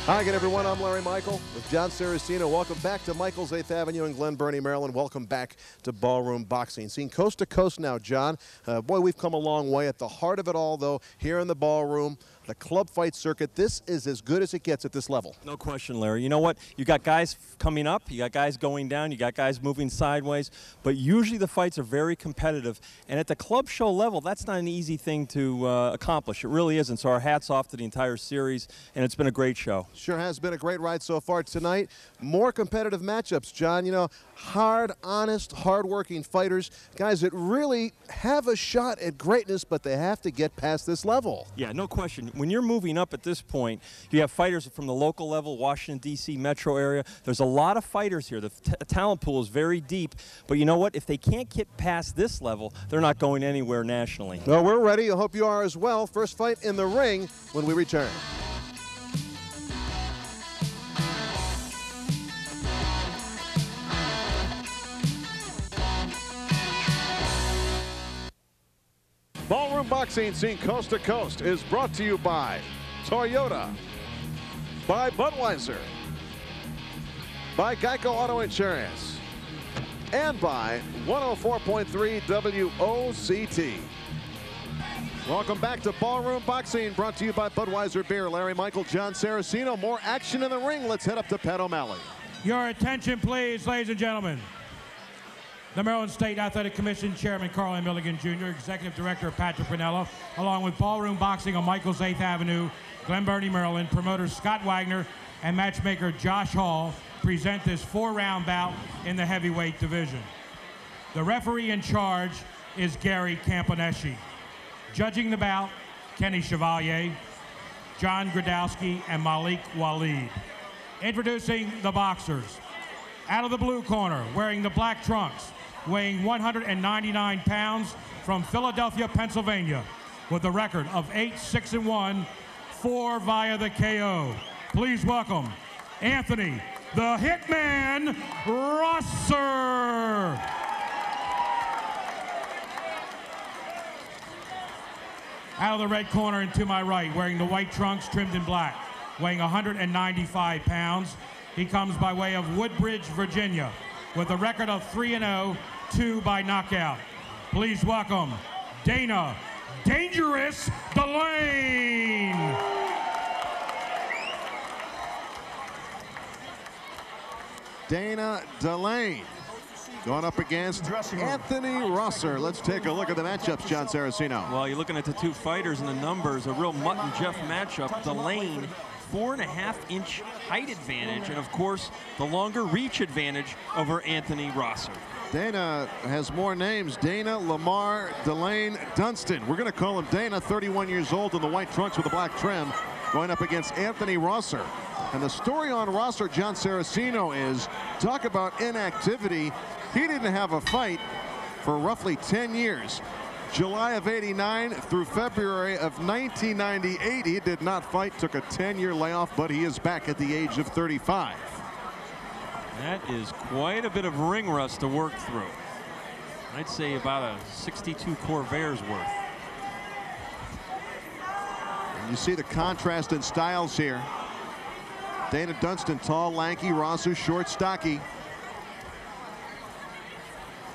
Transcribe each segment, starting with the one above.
Hi again, everyone. I'm Larry Michael with Jon Saraceno. Welcome back to Michael's 8th Avenue in Glen Burnie, Maryland. Welcome back to Ballroom Boxing. Seen coast to coast now, John. Boy, we've come a long way. At the heart of it all, though, here in the ballroom, the club fight circuit, this is as good as it gets at this level. No question, Larry. You know what? You got guys coming up, you got guys going down, you got guys moving sideways, but usually the fights are very competitive. And at the club show level, that's not an easy thing to accomplish. It really isn't. So our hats off to the entire series, and it's been a great show. Sure has been a great ride so far tonight. More competitive matchups, John. You know, hard, honest, hard-working fighters. Guys that really have a shot at greatness, but they have to get past this level. Yeah, no question. When you're moving up at this point, you have fighters from the local level, Washington, D.C. metro area. There's a lot of fighters here. The talent pool is very deep. But you know what? If they can't get past this level, they're not going anywhere nationally. Well, we're ready. I hope you are as well. First fight in the ring when we return. Ballroom Boxing, seen coast to coast, is brought to you by Toyota, by Budweiser, by Geico Auto Insurance, and by 104.3 WOCT. Welcome back to Ballroom Boxing, brought to you by Budweiser Beer. Larry Michael, Jon Saraceno. More action in the ring. Let's head up to Pat O'Malley. Your attention, please, ladies and gentlemen. The Maryland State Athletic Commission Chairman Carl A. Milligan Jr., Executive Director Patrick Pinella, along with Ballroom Boxing on Michael's 8th Avenue, Glen Burnie, Maryland, promoters Scott Wagner and matchmaker Josh Hall present this 4-round bout in the heavyweight division. The referee in charge is Gary Camponeschi. Judging the bout, Kenny Chevalier, John Gradowski, and Malik Waleed. Introducing the boxers. Out of the blue corner, wearing the black trunks, weighing 199 pounds, from Philadelphia, Pennsylvania, with a record of 8-6-1, 4 via the KO. Please welcome Anthony the Hitman Rosser. Out of the red corner and to my right, wearing the white trunks trimmed in black, weighing 195 pounds. He comes by way of Woodbridge, Virginia, with a record of 3-0, 2 by knockout. Please welcome Dana Dangerous Delane. Dana Delane going up against Anthony Rosser. Let's take a look at the matchups, Jon Saraceno. Well, you're looking at the two fighters and the numbers, a real Mutt and Jeff matchup. Delane, 4.5-inch height advantage, and of course the longer reach advantage over Anthony Rosser. Dana has more names. Dana, Lamar, Delane, Dunston. We're going to call him Dana, 31 years old in the white trunks with the black trim, going up against Anthony Rosser. And the story on Rosser, Jon Saraceno, is talk about inactivity. He didn't have a fight for roughly 10 years. July of '89 through February of 1998, he did not fight, took a 10-year layoff, but he is back at the age of 35. That is quite a bit of ring rust to work through. I'd say about a 62 Corvairs worth. And you see the contrast in styles here. Dana Dunston, tall, lanky, Rosser, short, stocky.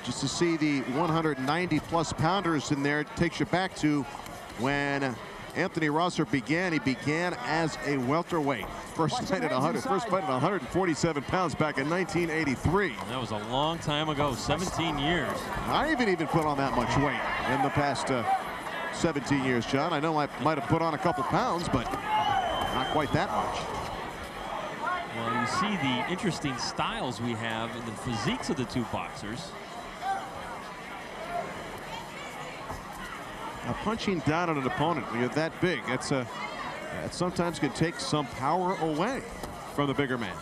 Just to see the 190-plus pounders in there takes you back to when Anthony Rosser began. He began as a welterweight. First fight at 147 pounds back in 1983. That was a long time ago, 17 years. I haven't even put on that much weight in the past 17 years, John. I know I might have put on a couple pounds, but not quite that much. Well, you see the interesting styles we have in the physiques of the two boxers. Now, punching down on an opponent when you're that big, that sometimes can take some power away from the bigger man.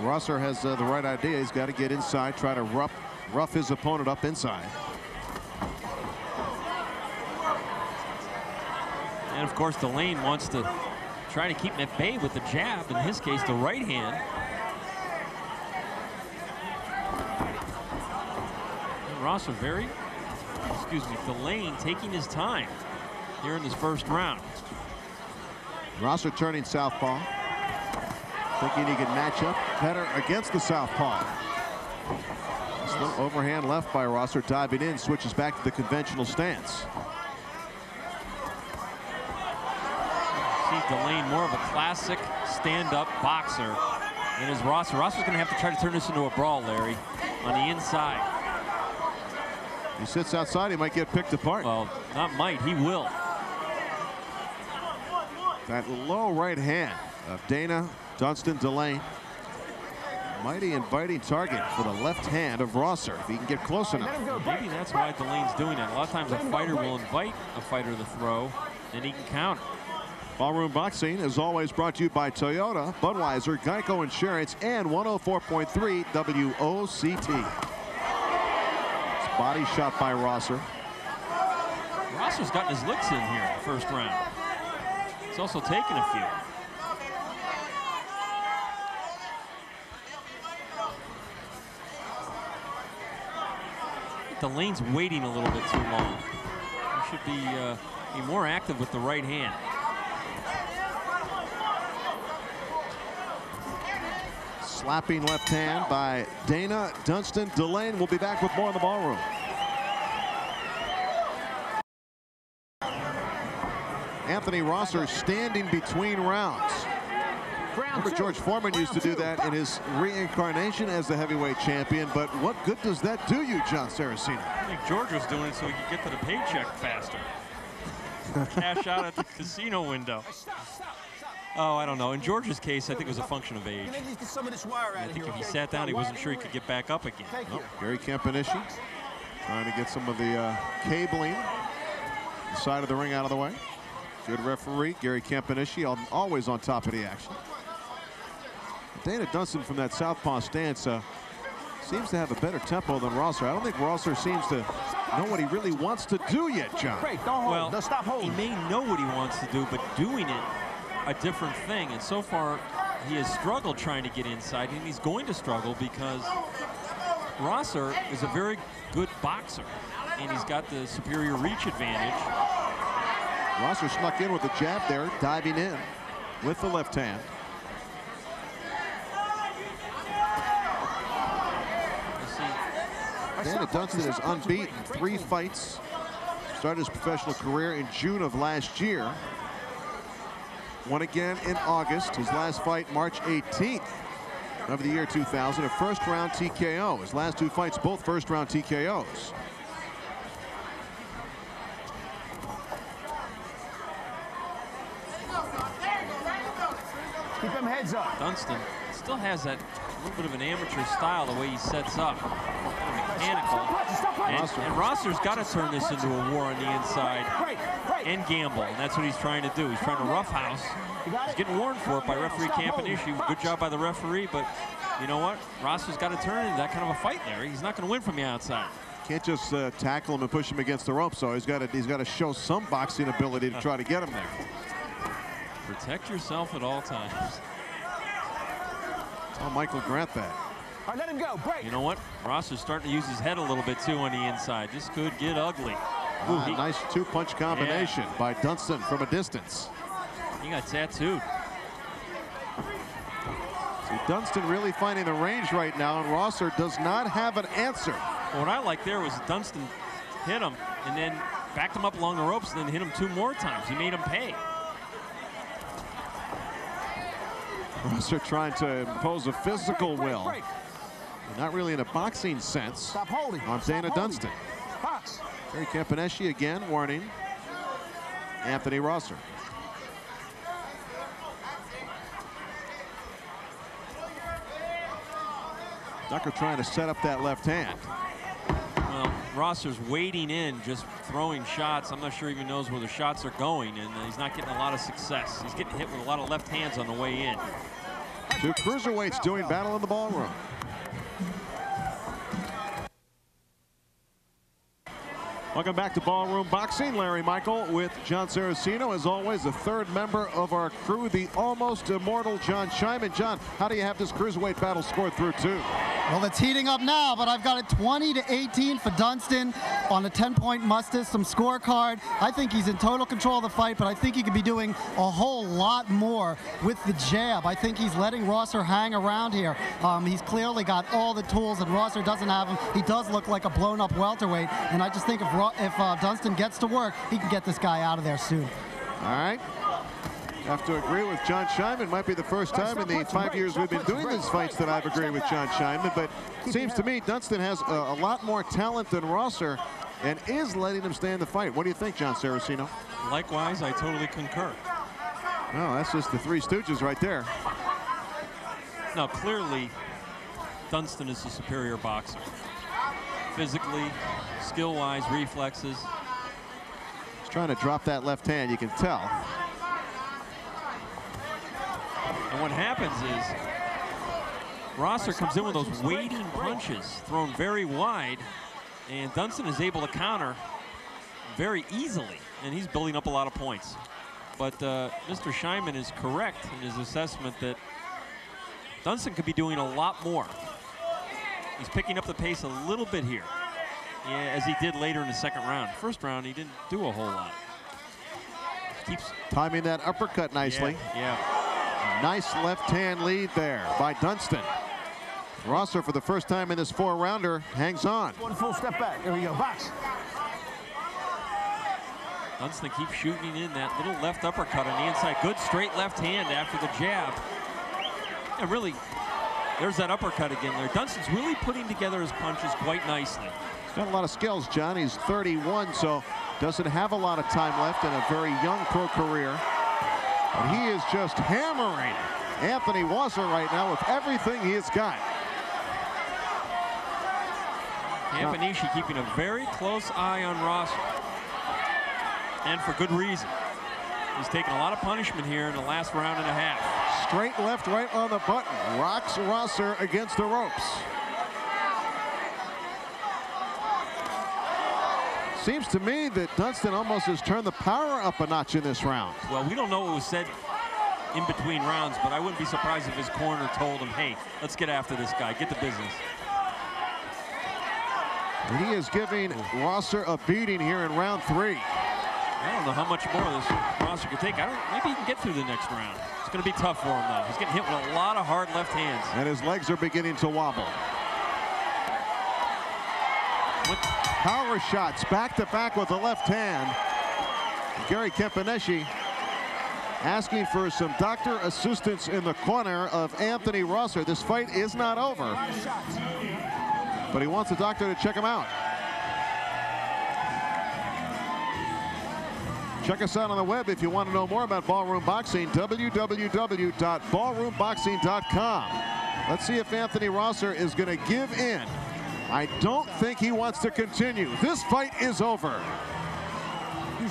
Rosser has the right idea. He's got to get inside, try to rough his opponent up inside. And of course, Delane wants to try to keep him at bay with the jab, in his case, the right hand. And Rosser Delane taking his time. here in this first round. Rosser turning southpaw. Thinking he could match up better against the southpaw. This little overhand left by Rosser, diving in, switches back to the conventional stance. See Delane more of a classic stand-up boxer than is Rosser. Rosser's going to have to try to turn this into a brawl, Larry, on the inside. He sits outside, he might get picked apart. Well, not might, he will. That low right hand of Dana Dunston Delane. Mighty inviting target for the left hand of Rosser if he can get close enough. Maybe that's why Delane's doing it. A lot of times a fighter will invite a fighter to throw, and he can counter. Ballroom Boxing is always brought to you by Toyota, Budweiser, Geico Insurance, and 104.3 WOCT. It's body shot by Rosser. Rosser's gotten his licks in here in the first round. He's also taken a few. Delane's waiting a little bit too long. He should be more active with the right hand. Slapping left hand by Dana Dunston Delane. We'll be back with more in the ballroom. Anthony Rosser standing between rounds. Remember, George Foreman used to do that in his reincarnation as the heavyweight champion, but what good does that do you, Jon Saraceno? I think George was doing it so he could get to the paycheck faster. Cash out at the casino window. Oh, I don't know. In George's case, I think it was a function of age. I think if he sat down, he wasn't sure he could get back up again. Oh, Gary Campanishi trying to get some of the cabling, the side of the ring out of the way. Good referee, Gary Campanishi, always on top of the action. Dana Dunston from that southpaw stance seems to have a better tempo than Rosser. I don't think Rosser seems to know what he really wants to do yet, John. Well, he may know what he wants to do, but doing it a different thing. And so far, he has struggled trying to get inside, and he's going to struggle because Rosser is a very good boxer, and he's got the superior reach advantage. Rosser snuck in with a jab there, diving in with the left hand. Dana Dunston is unbeaten, 3 fights. Started his professional career in June of last year. Won again in August. His last fight, March 18th of the year 2000, a first-round TKO. His last 2 fights, both first-round TKOs. Keep them heads up. Dunston still has that little bit of an amateur style, the way he sets up. Kind of mechanical. And Rosser's got to turn this into a war on the inside and gamble, and that's what he's trying to do. He's trying to roughhouse. He's getting warned for it by referee Campanishi. Good job by the referee, but you know what? Rosser's got to turn into that kind of a fight there. He's not going to win from the outside. Can't just tackle him and push him against the rope, so he's got to show some boxing ability to try to get him there. Protect yourself at all times. Tell Michael Grant that. All right, let him go. Break. You know what? Rosser's starting to use his head a little bit too on the inside. This could get ugly. Nice 2-punch combination by Dunston from a distance. He got tattooed. See, Dunston really finding the range right now, and Rosser does not have an answer. Well, what I liked there was Dunston hit him and then backed him up along the ropes and then hit him 2 more times. He made him pay. Rosser trying to impose a physical will. Not really in a boxing sense on Dana Dunston. Gary Campanishi again warning Anthony Rosser. Ducker trying to set up that left hand. Well, Rosser's wading in, just throwing shots. I'm not sure he even knows where the shots are going, and he's not getting a lot of success. He's getting hit with a lot of left hands on the way in. 2 cruiserweights doing battle in the ballroom. Welcome back to Ballroom Boxing. Larry Michael with Jon Saraceno. As always, the 3rd member of our crew, the almost immortal Jon Scheinman. John, how do you have this cruiserweight battle scored through 2? Well, it's heating up now, but I've got it 20-18 for Dunston on a 10-point must-some scorecard. I think he's in total control of the fight, but I think he could be doing a whole lot more with the jab. I think he's letting Rosser hang around here. He's clearly got all the tools, and Rosser doesn't have them. He does look like a blown-up welterweight, and I just think if Dunston gets to work, he can get this guy out of there soon. All right. Have to agree with Jon Scheinman. Might be the first time in the 5 years we've been doing these fights that I've agreed with Jon Scheinman, but it seems to me Dunston has a lot more talent than Rosser and is letting him stay in the fight. What do you think, Jon Saraceno? Likewise, I totally concur. Well, that's just the Three Stooges right there. Now, clearly, Dunston is the superior boxer. Physically, skill-wise, reflexes. He's trying to drop that left hand, you can tell. And what happens is Rosser comes in with those waiting punches thrown very wide, and Dunston is able to counter very easily, and he's building up a lot of points. But Mr. Scheinman is correct in his assessment that Dunston could be doing a lot more. He's picking up the pace a little bit here, as he did later in the second round. First round, he didn't do a whole lot. Keeps timing that uppercut nicely. Yeah. Nice left hand lead there by Dunston. Rosser, for the first time in this 4-rounder, hangs on. One full step back. There we go. Box. Dunston keeps shooting in that little left uppercut on the inside. Good straight left hand after the jab. And really, there's that uppercut again there. Dunston's really putting together his punches quite nicely. He's got a lot of skills, John. He's 31, so doesn't have a lot of time left in a very young pro career. But he is just hammering Anthony Rosser right now with everything he has got. Campanishi keeping a very close eye on Rosser. And for good reason. He's taken a lot of punishment here in the last round and a half. Straight left right on the button. Rocks Rosser against the ropes. Seems to me that Dunston almost has turned the power up a notch in this round. Well, we don't know what was said in between rounds, but I wouldn't be surprised if his corner told him, hey, let's get after this guy, get the business. And he is giving Rosser a beating here in round 3. I don't know how much more this Rosser could take. Maybe he can get through the next round. It's going to be tough for him, though. He's getting hit with a lot of hard left hands. And his legs are beginning to wobble. Power shots back-to-back with the left hand. Gary Campaneschi asking for some doctor assistance in the corner of Anthony Rosser. This fight is not over, but he wants the doctor to check him out. Check us out on the web if you want to know more about Ballroom Boxing, www.ballroomboxing.com. Let's see if Anthony Rosser is going to give in. I don't think he wants to continue. This fight is over.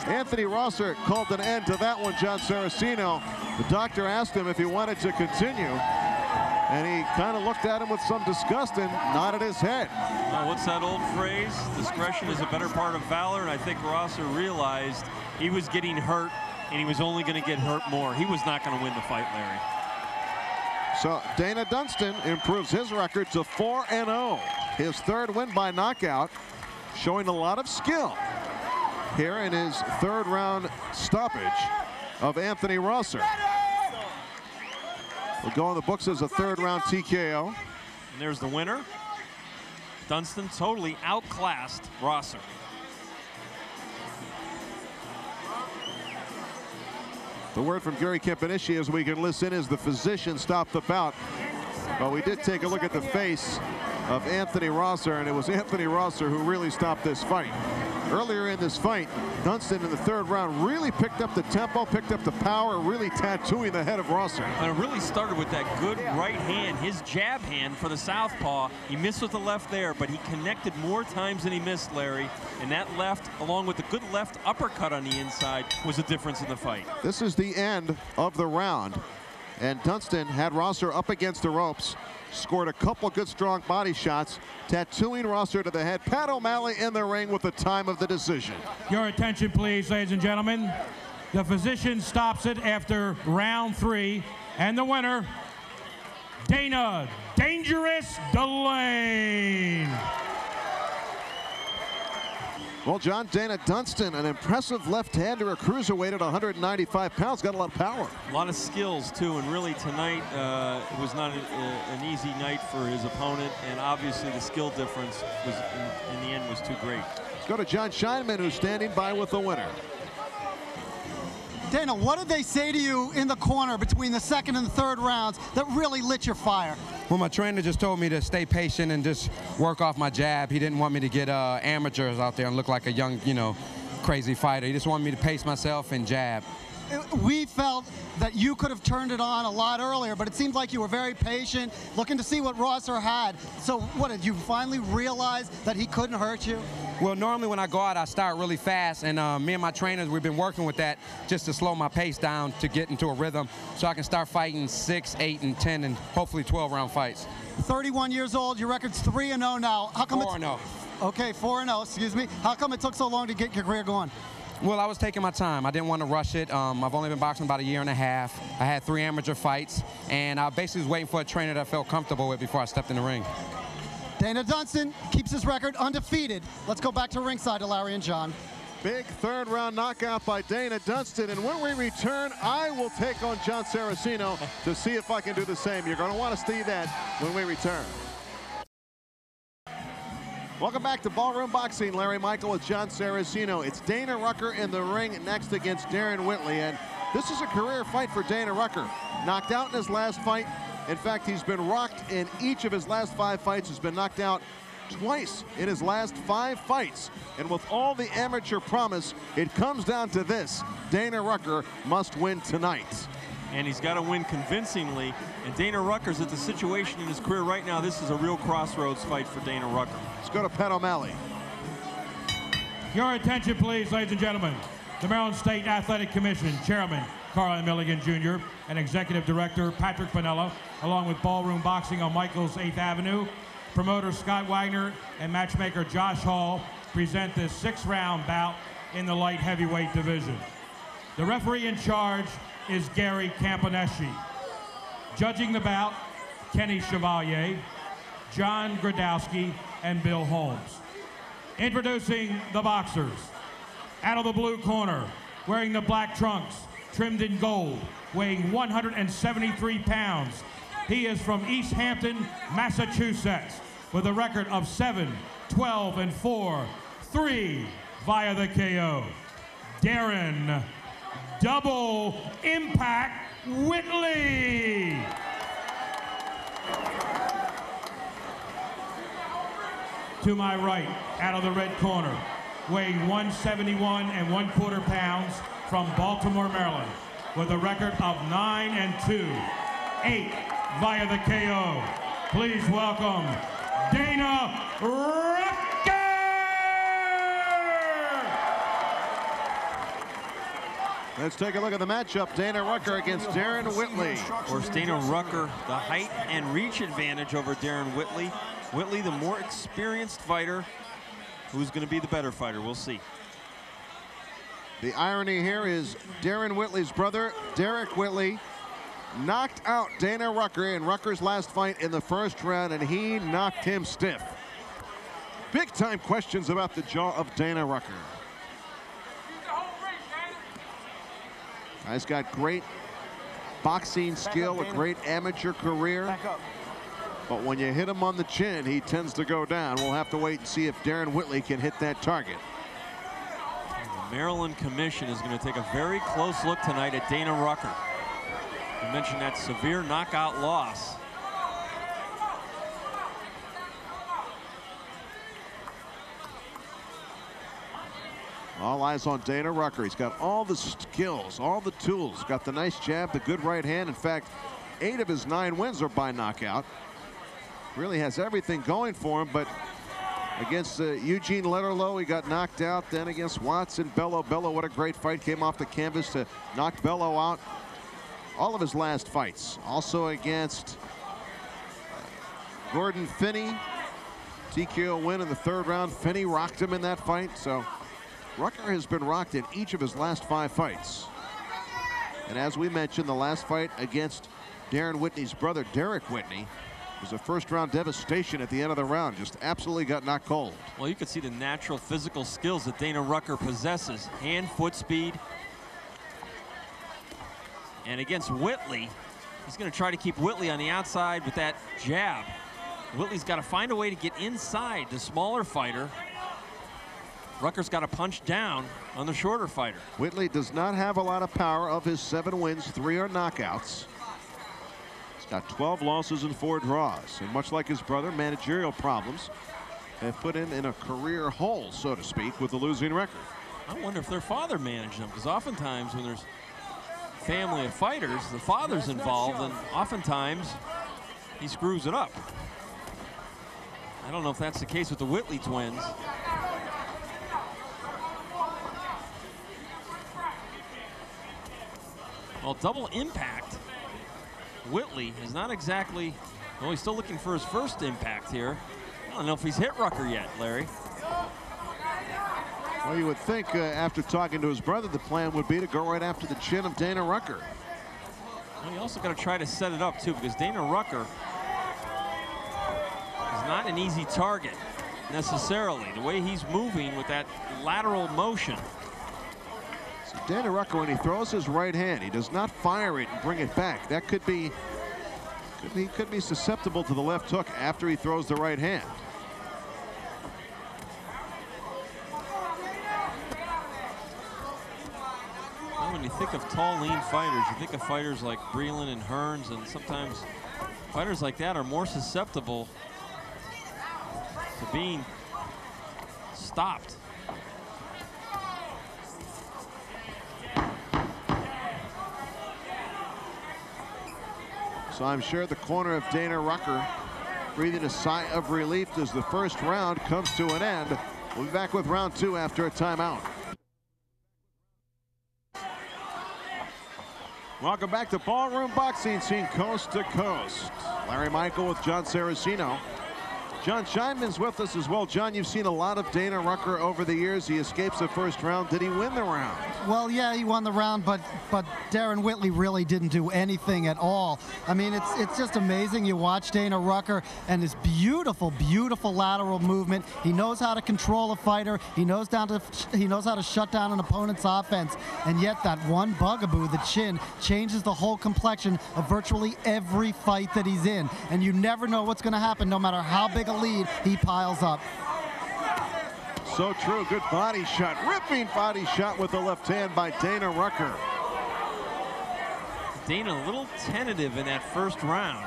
Anthony Rosser called an end to that one, Jon Saraceno. The doctor asked him if he wanted to continue, and he kind of looked at him with some disgust and nodded his head. Well, what's that old phrase? Discretion is a better part of valor, and I think Rosser realized he was getting hurt, and he was only going to get hurt more. He was not going to win the fight, Larry. So Dana Dunston improves his record to 4-0. His third win by knockout, showing a lot of skill here in his third round stoppage of Anthony Rosser. Will go in the books as a third round TKO. And there's the winner. Dunston totally outclassed Rosser. The word from Gary Campaneschi, as we can listen, is the physician stopped the bout. But we did take a look at the face of Anthony Rosser, and it was Anthony Rosser who really stopped this fight. Earlier in this fight, Dunston in the third round really picked up the tempo, picked up the power, really tattooing the head of Rosser. And it really started with that good right hand, his jab hand for the southpaw. He missed with the left there, but he connected more times than he missed, Larry. And that left, along with the good left uppercut on the inside, was the difference in the fight. This is the end of the round. And Dunston had Rosser up against the ropes, scored a couple good strong body shots, tattooing Rosser to the head. Pat O'Malley in the ring with the time of the decision. Your attention, please, ladies and gentlemen. The physician stops it after round 3, and the winner, Dana Dangerous DeLay. Lane. Well, John, Dana Dunston, an impressive left-hander, a cruiserweight at 195 pounds, got a lot of power. A lot of skills, too, and really tonight it was not an easy night for his opponent, and obviously the skill difference was, in the end, was too great. Let's go to Jon Scheinman, who's standing by with the winner. Dana, what did they say to you in the corner between the second and the third rounds that really lit your fire? Well, my trainer just told me to stay patient and just work off my jab. He didn't want me to get amateurs out there and look like a young, crazy fighter. He just wanted me to pace myself and jab. We felt that you could have turned it on a lot earlier, but it seems like you were very patient, looking to see what Rosser had. So what, did you finally realize that he couldn't hurt you? Well, normally when I go out, I start really fast, and me and my trainers, we've been working with that just to slow my pace down to get into a rhythm so I can start fighting 6, 8, and 10, and hopefully 12-round fights. 31 years old, your record's 3-0 now. How come 4-0. Okay, 4-0, excuse me. How come it took so long to get your career going? Well, I was taking my time. I didn't want to rush it. I've only been boxing about a year and a half. I had 3 amateur fights, and I basically was waiting for a trainer that I felt comfortable with before I stepped in the ring. Dana Dunston keeps his record undefeated. Let's go back to ringside to Larry and John. Big third-round knockout by Dana Dunston, and when we return, I will take on Jon Saraceno to see if I can do the same. You're going to want to see that when we return. Welcome back to Ballroom Boxing. Larry Michael with Jon Saraceno. It's Dana Rucker in the ring next against Darren Whitley, and this is a career fight for Dana Rucker. Knocked out in his last fight. In fact, he's been rocked in each of his last 5 fights. He's been knocked out twice in his last 5 fights. And with all the amateur promise, it comes down to this. Dana Rucker must win tonight. And he's got to win convincingly. And Dana Rucker's at the situation in his career right now. This is a real crossroads fight for Dana Rucker. Let's go to Pat O'Malley. Your attention, please, ladies and gentlemen. The Maryland State Athletic Commission Chairman Carl Milligan Jr. and Executive Director Patrick Pinella, along with Ballroom Boxing on Michael's 8th Avenue, promoter Scott Wagner and matchmaker Josh Hall present this 6-round bout in the light heavyweight division. The referee in charge is Gary Campaneschi. Judging the bout, Kenny Chevalier, John Gradowski, and Bill Holmes. Introducing the boxers. Out of the blue corner, wearing the black trunks, trimmed in gold, weighing 173 pounds. He is from East Hampton, Massachusetts, with a record of 7, 12, and 4, 3 via the KO. Darren, double impact Whitley. To my right, out of the red corner, weighing 171 1/4 pounds, from Baltimore, Maryland, with a record of 9 and 2, 8 via the KO. Please welcome Dana Rucker. Let's take a look at the matchup. Dana Rucker against Darren Whitley. Of course, Dana Rucker, the height and reach advantage over Darren Whitley. Whitley, the more experienced fighter. Who's going to be the better fighter? We'll see. The irony here is Darren Whitley's brother, Derrick Whitley, knocked out Dana Rucker in Rucker's last fight in the first round, and he knocked him stiff. Big-time questions about the jaw of Dana Rucker. Guy's got great boxing skill, a great amateur career. But when you hit him on the chin, he tends to go down. We'll have to wait and see if Darren Whitley can hit that target. The Maryland Commission is going to take a very close look tonight at Dana Rucker. You mentioned that severe knockout loss. All eyes on Dana Rucker. He's got all the skills, all the tools. Got the nice jab, the good right hand. In fact, 8 of his 9 wins are by knockout. Really has everything going for him, but against Eugene Letterlow, he got knocked out. Then against Watson, Bello, what a great fight. Came off the canvas to knock Bello out. All of his last fights. Also against Gordon Finney. TKO win in the 3rd round. Finney rocked him in that fight. So Rucker has been rocked in each of his last 5 fights. And as we mentioned, the last fight against Darren Whitney's brother, Derrick Whitney, was a first-round devastation at the end of the round. Just absolutely got knocked cold. Well, you can see the natural physical skills that Dana Rucker possesses. Hand, foot speed. And against Whitley, he's going to try to keep Whitley on the outside with that jab. Whitley's got to find a way to get inside the smaller fighter. Rucker's got to punch down on the shorter fighter. Whitley does not have a lot of power. Of his 7 wins, 3 are knockouts. He's got 12 losses and 4 draws. And much like his brother, managerial problems have put him in a career hole, so to speak, with the losing record. I wonder if their father managed them, because oftentimes when there's family of fighters, the father's involved, and oftentimes he screws it up. I don't know if that's the case with the Whitley twins. Well, double impact. Whitley is not exactly, well, he's still looking for his first impact here. I don't know if he's hit Rucker yet, Larry. Well, you would think after talking to his brother, the plan would be to go right after the chin of Dana Rucker. Well, you also got to try to set it up, too, because Dana Rucker is not an easy target, necessarily. The way he's moving with that lateral motion. So Dana Rucker, when he throws his right hand, he does not fire it and bring it back. That could be, he could be susceptible to the left hook after he throws the right hand. When you think of tall, lean fighters, you think of fighters like Breland and Hearns, and sometimes fighters like that are more susceptible to being stopped. So I'm sure the corner of Dana Rucker breathing a sigh of relief as the first round comes to an end. We'll be back with round 2 after a timeout. Welcome back to Ballroom Boxing, seen coast to coast. Larry Michael with Jon Saraceno. John Scheinman's with us as well. John, you've seen a lot of Dana Rucker over the years. He escapes the first round. Did he win the round? Well, yeah, he won the round, but Darren Whitley really didn't do anything at all. I mean, it's just amazing. You watch Dana Rucker and his beautiful, beautiful lateral movement. He knows how to control a fighter. He knows how to shut down an opponent's offense. And yet that one bugaboo, the chin, changes the whole complexion of virtually every fight that he's in. And you never know what's going to happen, no matter how big a lead he piles up. So true. Good body shot. Ripping body shot with the left hand by Dana Rucker. Dana a little tentative in that first round,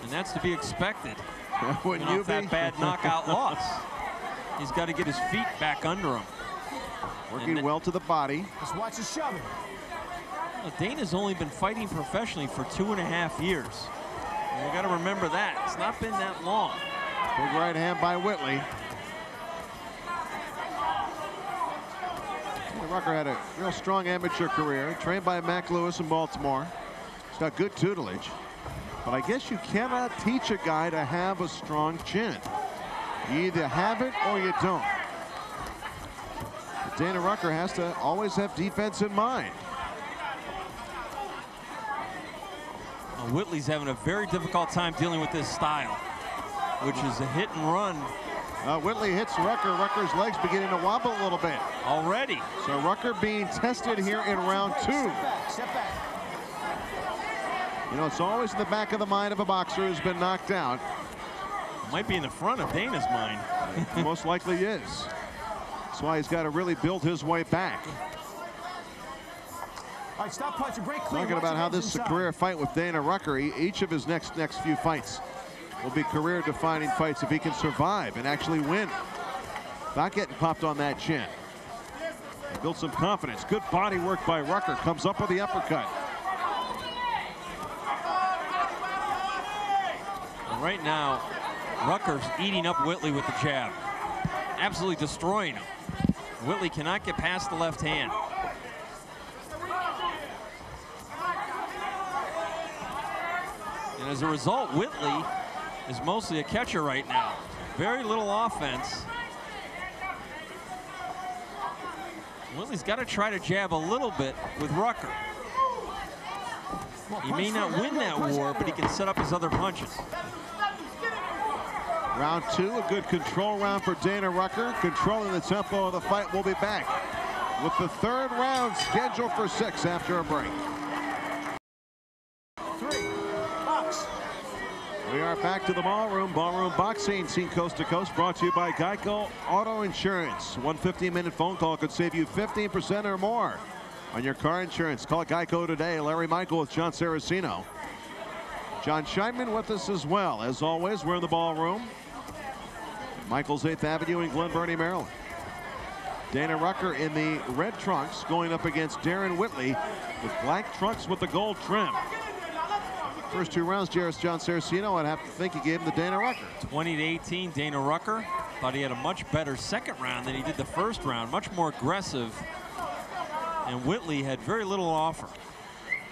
and that's to be expected. Wouldn't you be? That bad knockout loss. He's got to get his feet back under him. Working well to the body. Just watch the shoving. Well, Dana's only been fighting professionally for 2.5 years. And we got to remember that. It's not been that long. Big right hand by Whitley. Rucker had a real strong amateur career, trained by Mac Lewis in Baltimore. He's got good tutelage. But I guess you cannot teach a guy to have a strong chin. You either have it or you don't. But Dana Rucker has to always have defense in mind. Well, Whitley's having a very difficult time dealing with this style, which is a hit and run. Whitley hits Rucker. Rucker's legs beginning to wobble a little bit. Already. So Rucker being tested here in round 2. Step back. You know, it's always in the back of the mind of a boxer who's been knocked out. Might be in the front of Dana's mind. Most likely is. That's why he's got to really build his way back. All right, stop punching. Break clean. Talking about how this is a career fight with Dana Rucker. Each of his next few fights will be career-defining fights if he can survive and actually win. Not getting popped on that chin. Built some confidence. Good body work by Rucker. Comes up with the uppercut. And right now, Rucker's eating up Whitley with the jab. Absolutely destroying him. Whitley cannot get past the left hand. And as a result, Whitley is mostly a catcher right now. Very little offense. Whitley's got to try to jab a little bit with Rucker. He may not win that war, but he can set up his other punches. Round 2, a good control round for Dana Rucker, controlling the tempo of the fight. We'll be back with the 3rd round scheduled for 6 after a break. 3, box. We are back to the ballroom. Ballroom Boxing, seen coast to coast, brought to you by Geico Auto Insurance. One 15-minute phone call could save you 15% or more on your car insurance. Call Geico today. Larry Michael with Jon Saraceno. John Scheinman with us as well. As always, we're in the ballroom. Michael's 8th Avenue in Glen Burnie, Maryland. Dana Rucker in the red trunks going up against Darren Whitley with black trunks with the gold trim. First 2 rounds, Jon Saraceno, I'd have to think he gave him the Dana Rucker. 20-18, Dana Rucker. Thought he had a much better 2nd round than he did the 1st round. Much more aggressive. And Whitley had very little offer.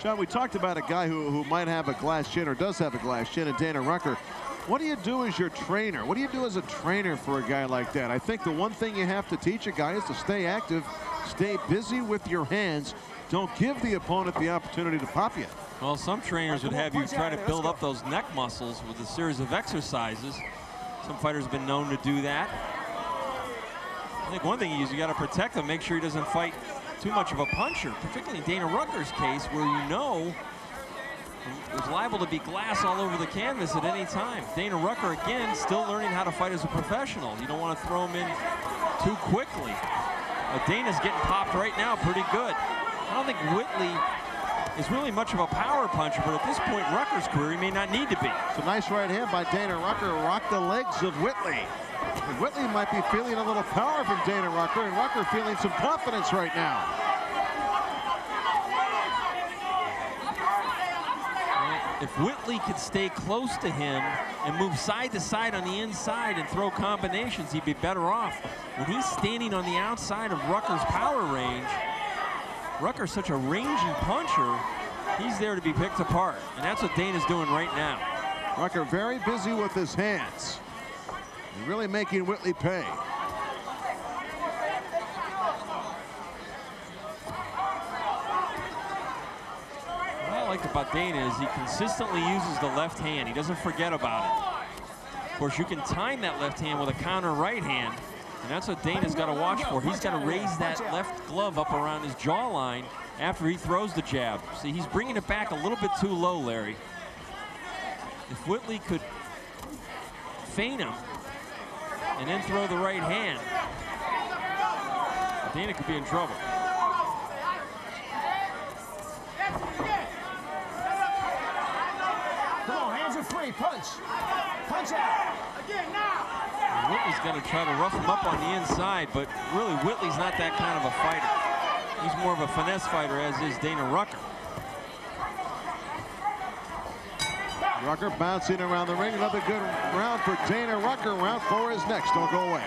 John, we talked about a guy who might have a glass chin or does have a glass chin in Dana Rucker. What do you do as your trainer? What do you do as a trainer for a guy like that? I think the one thing you have to teach a guy is to stay active, stay busy with your hands. Don't give the opponent the opportunity to pop you. Well, some trainers would have you try to build up those neck muscles with a series of exercises. Some fighters have been known to do that. I think one thing is you got to protect him, make sure he doesn't fight too much of a puncher, particularly in Dana Rucker's case, where you know there's liable to be glass all over the canvas at any time. Dana Rucker, again, still learning how to fight as a professional. You don't want to throw him in too quickly. Dana's getting popped right now pretty good. I don't think Whitley is really much of a power puncher, but at this point in Rucker's career, he may not need to be. It's a nice right hand by Dana Rucker. Rocked the legs of Whitley. And Whitley might be feeling a little power from Dana Rucker, and Rucker feeling some confidence right now. If Whitley could stay close to him and move side to side on the inside and throw combinations, he'd be better off. When he's standing on the outside of Rucker's power range, Rucker's such a rangy puncher, he's there to be picked apart. And that's what Dana's doing right now. Rucker very busy with his hands. He's really making Whitley pay. What I like about Dana is he consistently uses the left hand. He doesn't forget about it. Of course, you can time that left hand with a counter right hand. And that's what Dana's got to watch for. He's got to raise that left glove up around his jawline after he throws the jab. See, he's bringing it back a little bit too low, Larry. If Whitley could feint him and then throw the right hand, Dana could be in trouble. Come on, hands are free. Punch. Punch out. Again now. Whitley's going to try to rough him up on the inside, but really Whitley's not that kind of a fighter. He's more of a finesse fighter, as is Dana Rucker. Rucker bouncing around the ring. Another good round for Dana Rucker. Round 4 is next. Don't go away.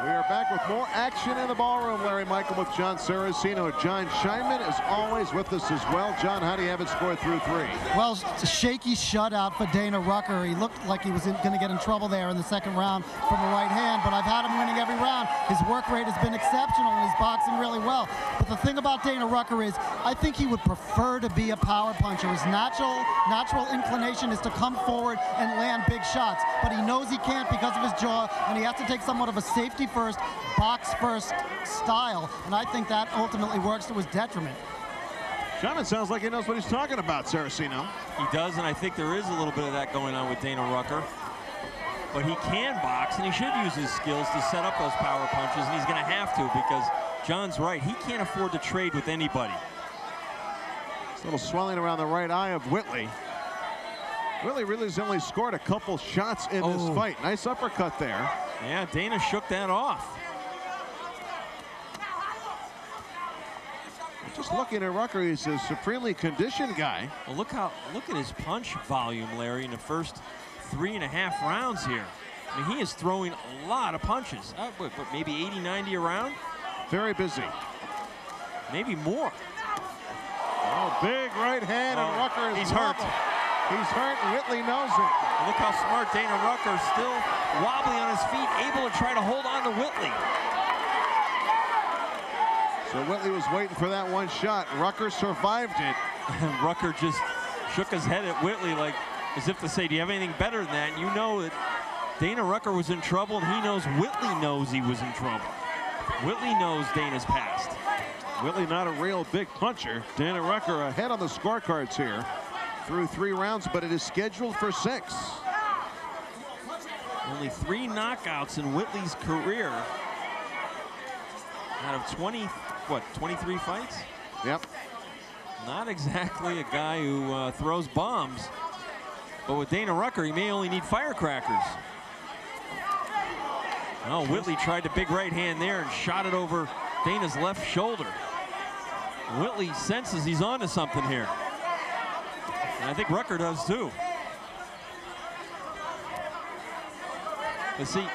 We are back with more action in the ballroom. Larry Michael with Jon Saraceno. Jon Scheinman is always with us as well. John, how do you have it scored through 3? Well, it's a shaky shutout for Dana Rucker. He looked like he was going to get in trouble there in the 2nd round from a right hand, but I've had him winning every round. His work rate has been exceptional, and he's boxing really well. But the thing about Dana Rucker is I think he would prefer to be a power puncher. His natural inclination is to come forward and land big shots, but he knows he can't because of his jaw, and he has to take somewhat of a safety first, box first style, and I think that ultimately works to his detriment. John, it sounds like he knows what he's talking about, Saraceno. He does, and I think there is a little bit of that going on with Dana Rucker. But he can box, and he should use his skills to set up those power punches, and he's going to have to because John's right. He can't afford to trade with anybody. A little swelling around the right eye of Whitley. Whitley really has only scored a couple shots in this fight. Nice uppercut there. Yeah, Dana shook that off. Just looking at Rucker, he's a supremely conditioned guy. Well, look at his punch volume, Larry, in the first 3.5 rounds here. I mean, he is throwing a lot of punches. But maybe 80, 90 a round? Very busy. Maybe more. Oh, big right hand, and Rucker is hurt. He's hurt, and Whitley knows it. Look how smart Dana Rucker, still wobbly on his feet, able to try to hold on to Whitley. So Whitley was waiting for that one shot. Rucker survived it. And Rucker just shook his head at Whitley like as if to say, do you have anything better than that? And you know that Dana Rucker was in trouble, and he knows Whitley knows he was in trouble. Whitley knows Dana's past. Whitley not a real big puncher. Dana Rucker ahead on the scorecards here through 3 rounds, but it is scheduled for 6. Only 3 knockouts in Whitley's career out of 23 fights? Yep. Not exactly a guy who throws bombs, but with Dana Rucker, he may only need firecrackers. Oh, Whitley tried the big right hand there and shot it over Dana's left shoulder. Whitley senses he's onto something here. And I think Rucker does too. But see,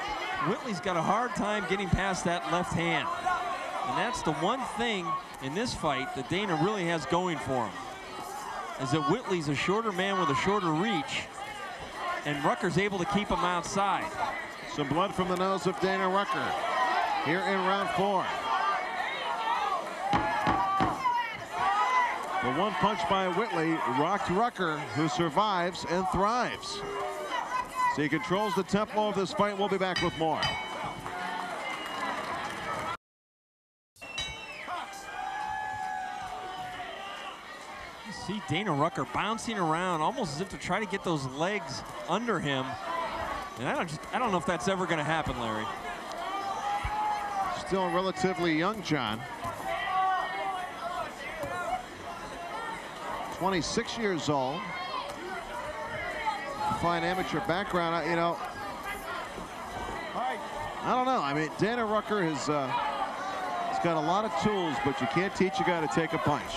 Whitley's got a hard time getting past that left hand. And that's the one thing in this fight that Dana really has going for him, is that Whitley's a shorter man with a shorter reach, and Rucker's able to keep him outside. Some blood from the nose of Dana Rucker here in round 4. The one punch by Whitley rocked Rucker, who survives and thrives. So he controls the tempo of this fight. We'll be back with more. You see Dana Rucker bouncing around almost as if to try to get those legs under him. And I don't know if that's ever going to happen, Larry. Still relatively young, John. 26 years old. Fine amateur background. You know, I don't know. I mean, Dana Rucker has he's got a lot of tools, but you can't teach a guy to take a punch.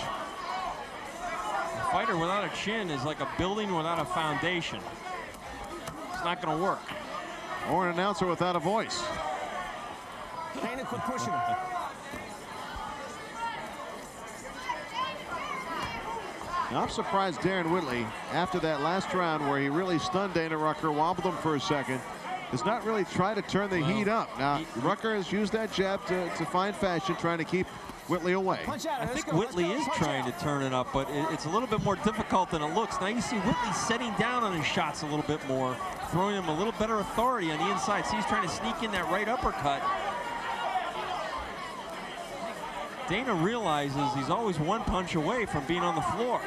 A fighter without a chin is like a building without a foundation. It's not going to work. Or an announcer without a voice. Dana, quit pushing him. Now, I'm surprised Darren Whitley, after that last round where he really stunned Dana Rucker, wobbled him for a second, has not really tried to turn the heat up. Now, Rucker has used that jab to find fashion, trying to keep Whitley away. I think Whitley is trying to turn it up, but it's a little bit more difficult than it looks. Now you see Whitley setting down on his shots a little bit more, throwing him a little better authority on the inside. See, he's trying to sneak in that right uppercut. Dana realizes he's always one punch away from being on the floor.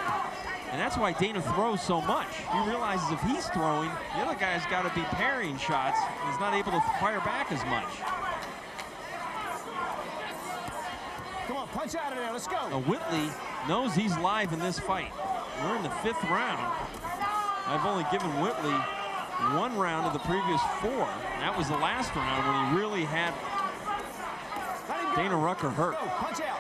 And that's why Dana throws so much. He realizes if he's throwing, the other guy's got to be parrying shots. He's not able to fire back as much. Come on, punch out of there. Let's go. Now, Whitley knows he's live in this fight. We're in the 5th round. I've only given Whitley 1 round of the previous 4. That was the last round when he really had Dana Rucker hurt. Punch out.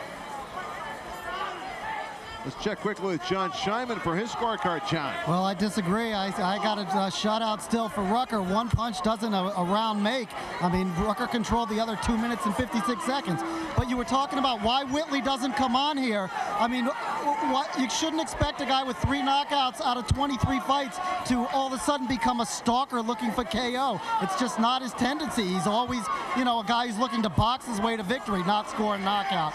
Let's check quickly with Jon Scheinman for his scorecard, John. Well, I disagree. I got a shutout still for Rucker. 1 punch doesn't a round make. I mean, Rucker controlled the other 2 minutes and 56 seconds. But you were talking about why Whitley doesn't come on here. I mean, what, you shouldn't expect a guy with 3 knockouts out of 23 fights to all of a sudden become a stalker looking for KO. It's just not his tendency. He's always, you know, a guy who's looking to box his way to victory, not score a knockout.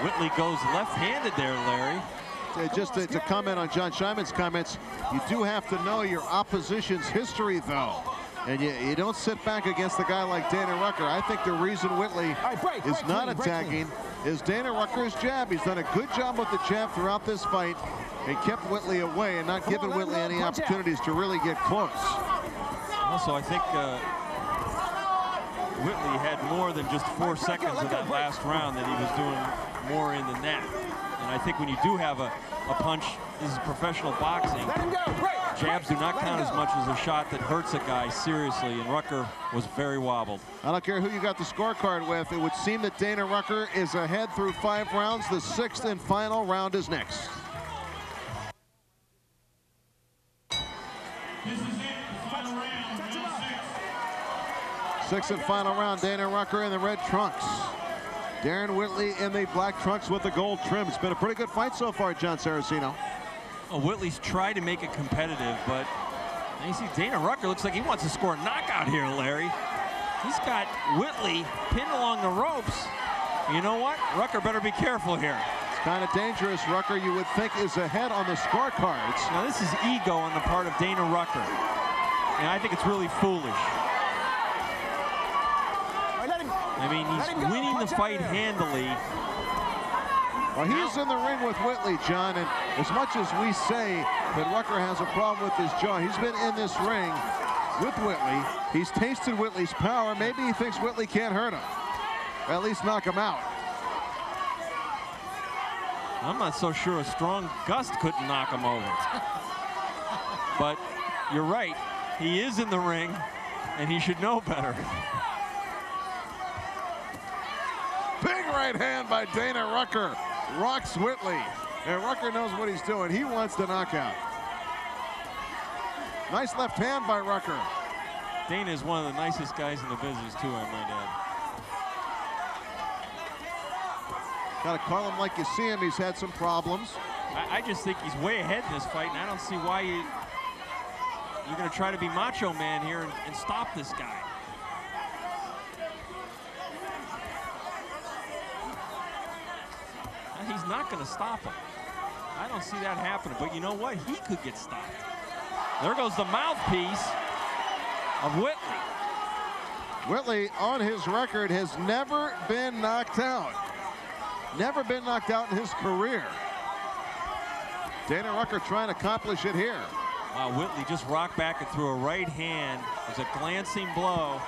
Whitley goes left-handed there, Larry. Just to comment on Jon Scheinman's comments, you do have to know your opposition's history, though. And you don't sit back against a guy like Dana Rucker. I think the reason Whitley is not attacking is Dana Rucker's jab. He's done a good job with the jab throughout this fight and kept Whitley away and not given Whitley any opportunities to really get close. Also, I think Whitley had more than just 4 seconds of that last round that he was doing more in than that. And I think when you do have a punch, this is professional boxing, jabs do not count as much as a shot that hurts a guy seriously, and Rucker was very wobbled. I don't care who you got the scorecard with. It would seem that Dana Rucker is ahead through 5 rounds. The 6th and final round is next. This is it, the final round, round 6. 6th and final round, Dana Rucker in the red trunks. Darren Whitley in the black trunks with the gold trim. It's been a pretty good fight so far, Jon Saraceno. Well, Whitley's tried to make it competitive, but you see Dana Rucker looks like he wants to score a knockout here, Larry. He's got Whitley pinned along the ropes. You know what? Rucker better be careful here. It's kind of dangerous. Rucker, you would think, is ahead on the scorecards. Now, this is ego on the part of Dana Rucker. And I think it's really foolish. I mean, he's winning the fight handily. Well, he's in the ring with Whitley, John, and as much as we say that Rucker has a problem with his jaw, he's been in this ring with Whitley. He's tasted Whitley's power. Maybe he thinks Whitley can't hurt him, or at least knock him out. I'm not so sure a strong gust couldn't knock him over. But you're right. He is in the ring, and he should know better. Big right hand by Dana Rucker. Rocks Whitley. And Rucker knows what he's doing. He wants the knockout. Nice left hand by Rucker. Dana is one of the nicest guys in the business, too, I might add. Got to call him like you see him. He's had some problems. I just think he's way ahead in this fight, and I don't see why you're going to try to be Macho Man here and stop this guy. He's not going to stop him. I don't see that happening, but you know what? He could get stopped. There goes the mouthpiece of Whitley. Whitley, on his record, has never been knocked out. Never been knocked out in his career. Dana Rucker trying to accomplish it here. Wow, Whitley just rocked back and threw a right hand. It was a glancing blow.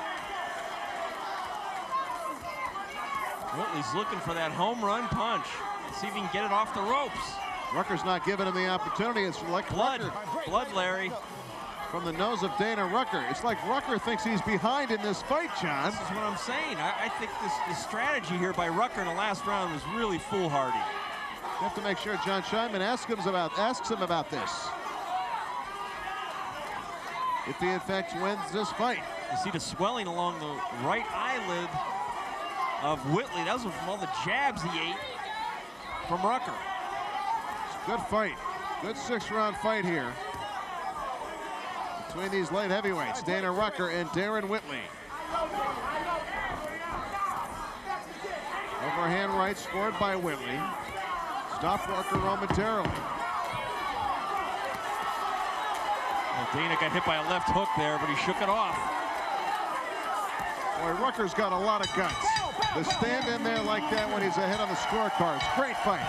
Whitley's looking for that home run punch. Let's see if he can get it off the ropes. Rucker's not giving him the opportunity. It's like blood, Rucker. blood, Larry. From the nose of Dana Rucker. It's like Rucker thinks he's behind in this fight, John. This is what I'm saying. I think the strategy here by Rucker in the last round was really foolhardy. You have to make sure John Scheinman asks him about this. If he in fact wins this fight. You see the swelling along the right eyelid of Whitley. That was from all the jabs he ate from Rucker. It's a good fight. Good 6-round fight here between these light heavyweights, Dana Rucker and Darren Whitley. Overhand right scored by Whitley. Stopped Rucker momentarily. Well, Dana got hit by a left hook there, but he shook it off. Boy, Rucker's got a lot of guts. To stand in there like that when he's ahead on the scorecards. Great fight.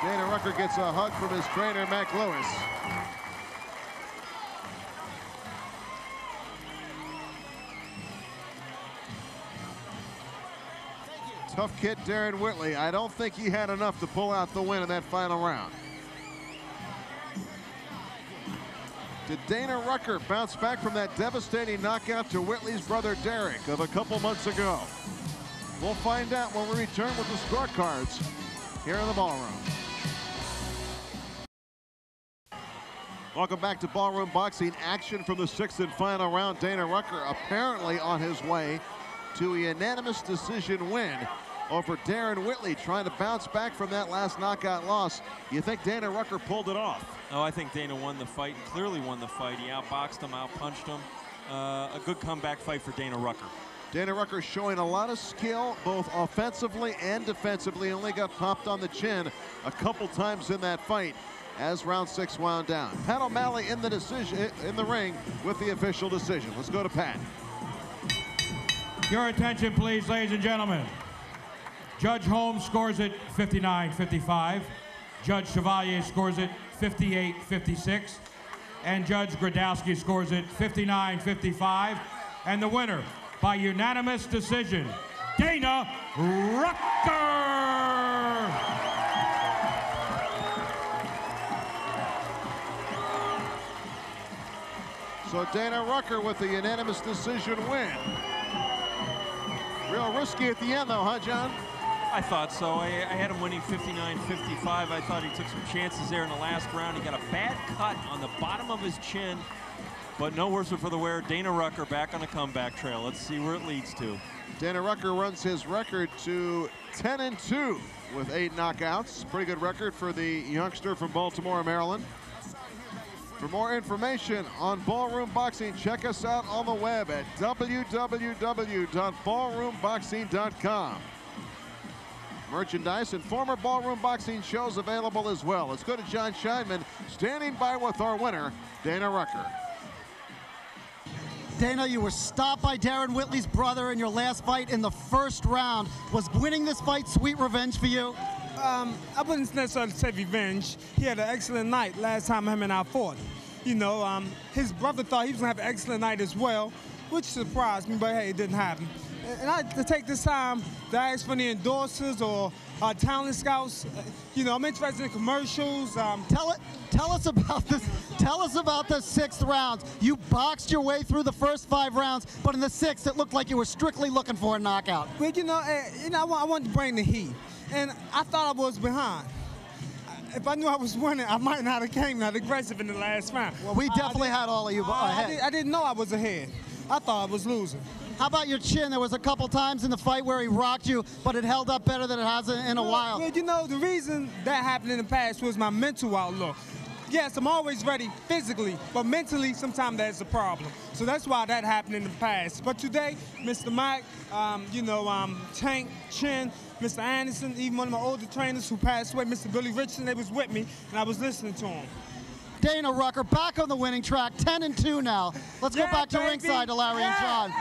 Dana Rucker gets a hug from his trainer, Mac Lewis. Tough kid, Darren Whitley. I don't think he had enough to pull out the win in that final round. Did Dana Rucker bounce back from that devastating knockout to Whitley's brother Derrick of a couple months ago? We'll find out when we return with the scorecards here in the ballroom. Welcome back to Ballroom Boxing. Action from the 6th and final round. Dana Rucker apparently on his way to a unanimous decision win over Darren Whitley, trying to bounce back from that last knockout loss. You think Dana Rucker pulled it off? Oh, I think Dana won the fight, and clearly won the fight. He outboxed him, outpunched him. A good comeback fight for Dana Rucker. Dana Rucker showing a lot of skill, both offensively and defensively. Only got popped on the chin a couple times in that fight as round 6 wound down. Pat O'Malley in the ring with the official decision. Let's go to Pat. Your attention, please, ladies and gentlemen. Judge Holmes scores it 59-55. Judge Chevalier scores it 58-56. And Judge Gradowski scores it 59-55. And the winner, by unanimous decision, Dana Rucker! So Dana Rucker with the unanimous decision win. Real risky at the end, though, huh, John? I thought so. I had him winning 59-55. I thought he took some chances there in the last round. He got a bad cut on the bottom of his chin, but no worse for the wear. Dana Rucker back on the comeback trail. Let's see where it leads to. Dana Rucker runs his record to 10-2 with 8 knockouts. Pretty good record for the youngster from Baltimore, Maryland. For more information on Ballroom Boxing, check us out on the web at www.ballroomboxing.com. Merchandise and former Ballroom Boxing shows available as well. Let's go to Jon Scheinman, standing by with our winner, Dana Rucker. Dana, you were stopped by Darren, Whitley's brother, in your last fight in the first round. Was winning this fight sweet revenge for you? I wouldn't necessarily say revenge. He had an excellent night last time him and I fought. You know, his brother thought he was going to have an excellent night as well, which surprised me, but hey, it didn't happen. And I to take this time to ask for the endorsers or talent scouts. You know, I'm interested in commercials. Tell us about this. Tell us about the 6th round. You boxed your way through the first 5 rounds, but in the 6th, it looked like you were strictly looking for a knockout. But you know, I wanted to bring the heat, and I thought I was behind. If I knew I was winning, I might not have came that aggressive in the last round. Well, we definitely had all of you ahead. I didn't know I was ahead. I thought I was losing. How about your chin? There was a couple times in the fight where he rocked you, but it held up better than it has in a while. Well, you know, the reason that happened in the past was my mental outlook. Yes, I'm always ready physically, but mentally, sometimes that's a problem. So that's why that happened in the past. But today, Mr. Mike, Tank, Chin, Mr. Anderson, even one of my older trainers who passed away, Mr. Billy Richardson, they was with me, and I was listening to him. Dana Rucker back on the winning track, 10-2 now. Let's go back to ringside to Larry and John.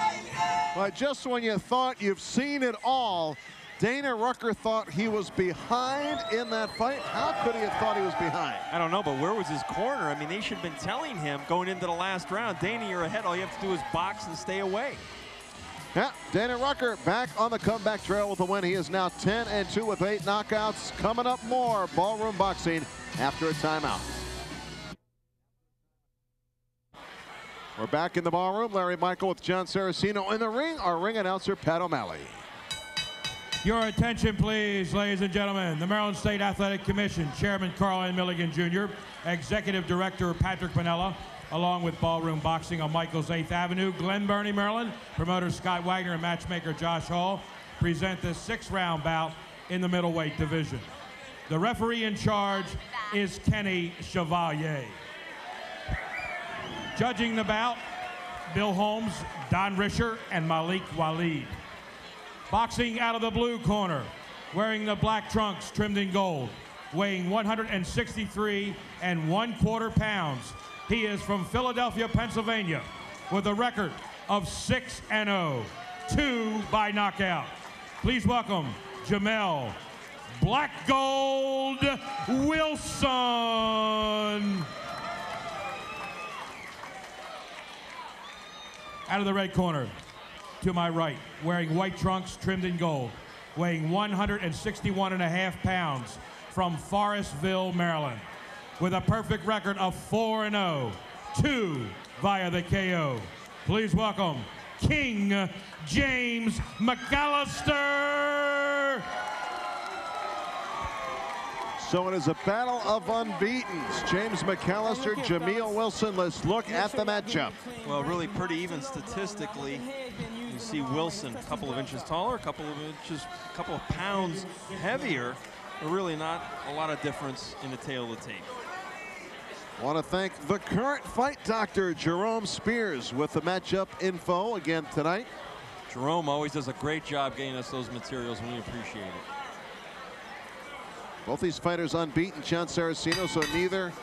But just when you thought you've seen it all, Dana Rucker thought he was behind in that fight. How could he have thought he was behind? I don't know, but where was his corner? I mean, they should have been telling him going into the last round, Dana, you're ahead. All you have to do is box and stay away. Yeah, Dana Rucker back on the comeback trail with a win. He is now 10-2 with 8 knockouts. Coming up more Ballroom Boxing after a timeout. We're back in the ballroom. Larry Michael with Jon Saraceno in the ring. Our ring announcer, Pat O'Malley. Your attention, please, ladies and gentlemen. The Maryland State Athletic Commission, Chairman Carl Milligan Jr., Executive Director Patrick Pinella, along with Ballroom Boxing on Michael's 8th Avenue, Glen Burnie, Maryland, promoter Scott Wagner and matchmaker Josh Hall, present the 6th-round bout in the middleweight division. The referee in charge is Kenny Chevalier. Judging the bout, Bill Holmes, Don Risher, and Malik Waleed. Boxing out of the blue corner, wearing the black trunks trimmed in gold, weighing 163 1/4 pounds. He is from Philadelphia, Pennsylvania, with a record of 6-0, 2 by knockout. Please welcome Jameel Black Gold Wilson. Out of the red corner, to my right, wearing white trunks trimmed in gold, weighing 161.5 pounds, from Forestville, Maryland, with a perfect record of 4-0, 2 via the KO. Please welcome King James McCallister. So it is a battle of unbeatens. James McCallister, Jameel Wilson. Let's look at the matchup. Well, really pretty even statistically. You see Wilson a couple of inches taller, a couple of pounds heavier, but really not a lot of difference in the tail of the tape. Want to thank the current fight doctor, Jerome Spears, with the matchup info again tonight. Jerome always does a great job getting us those materials, and we appreciate it. Both these fighters unbeaten, Jon Saraceno, so neither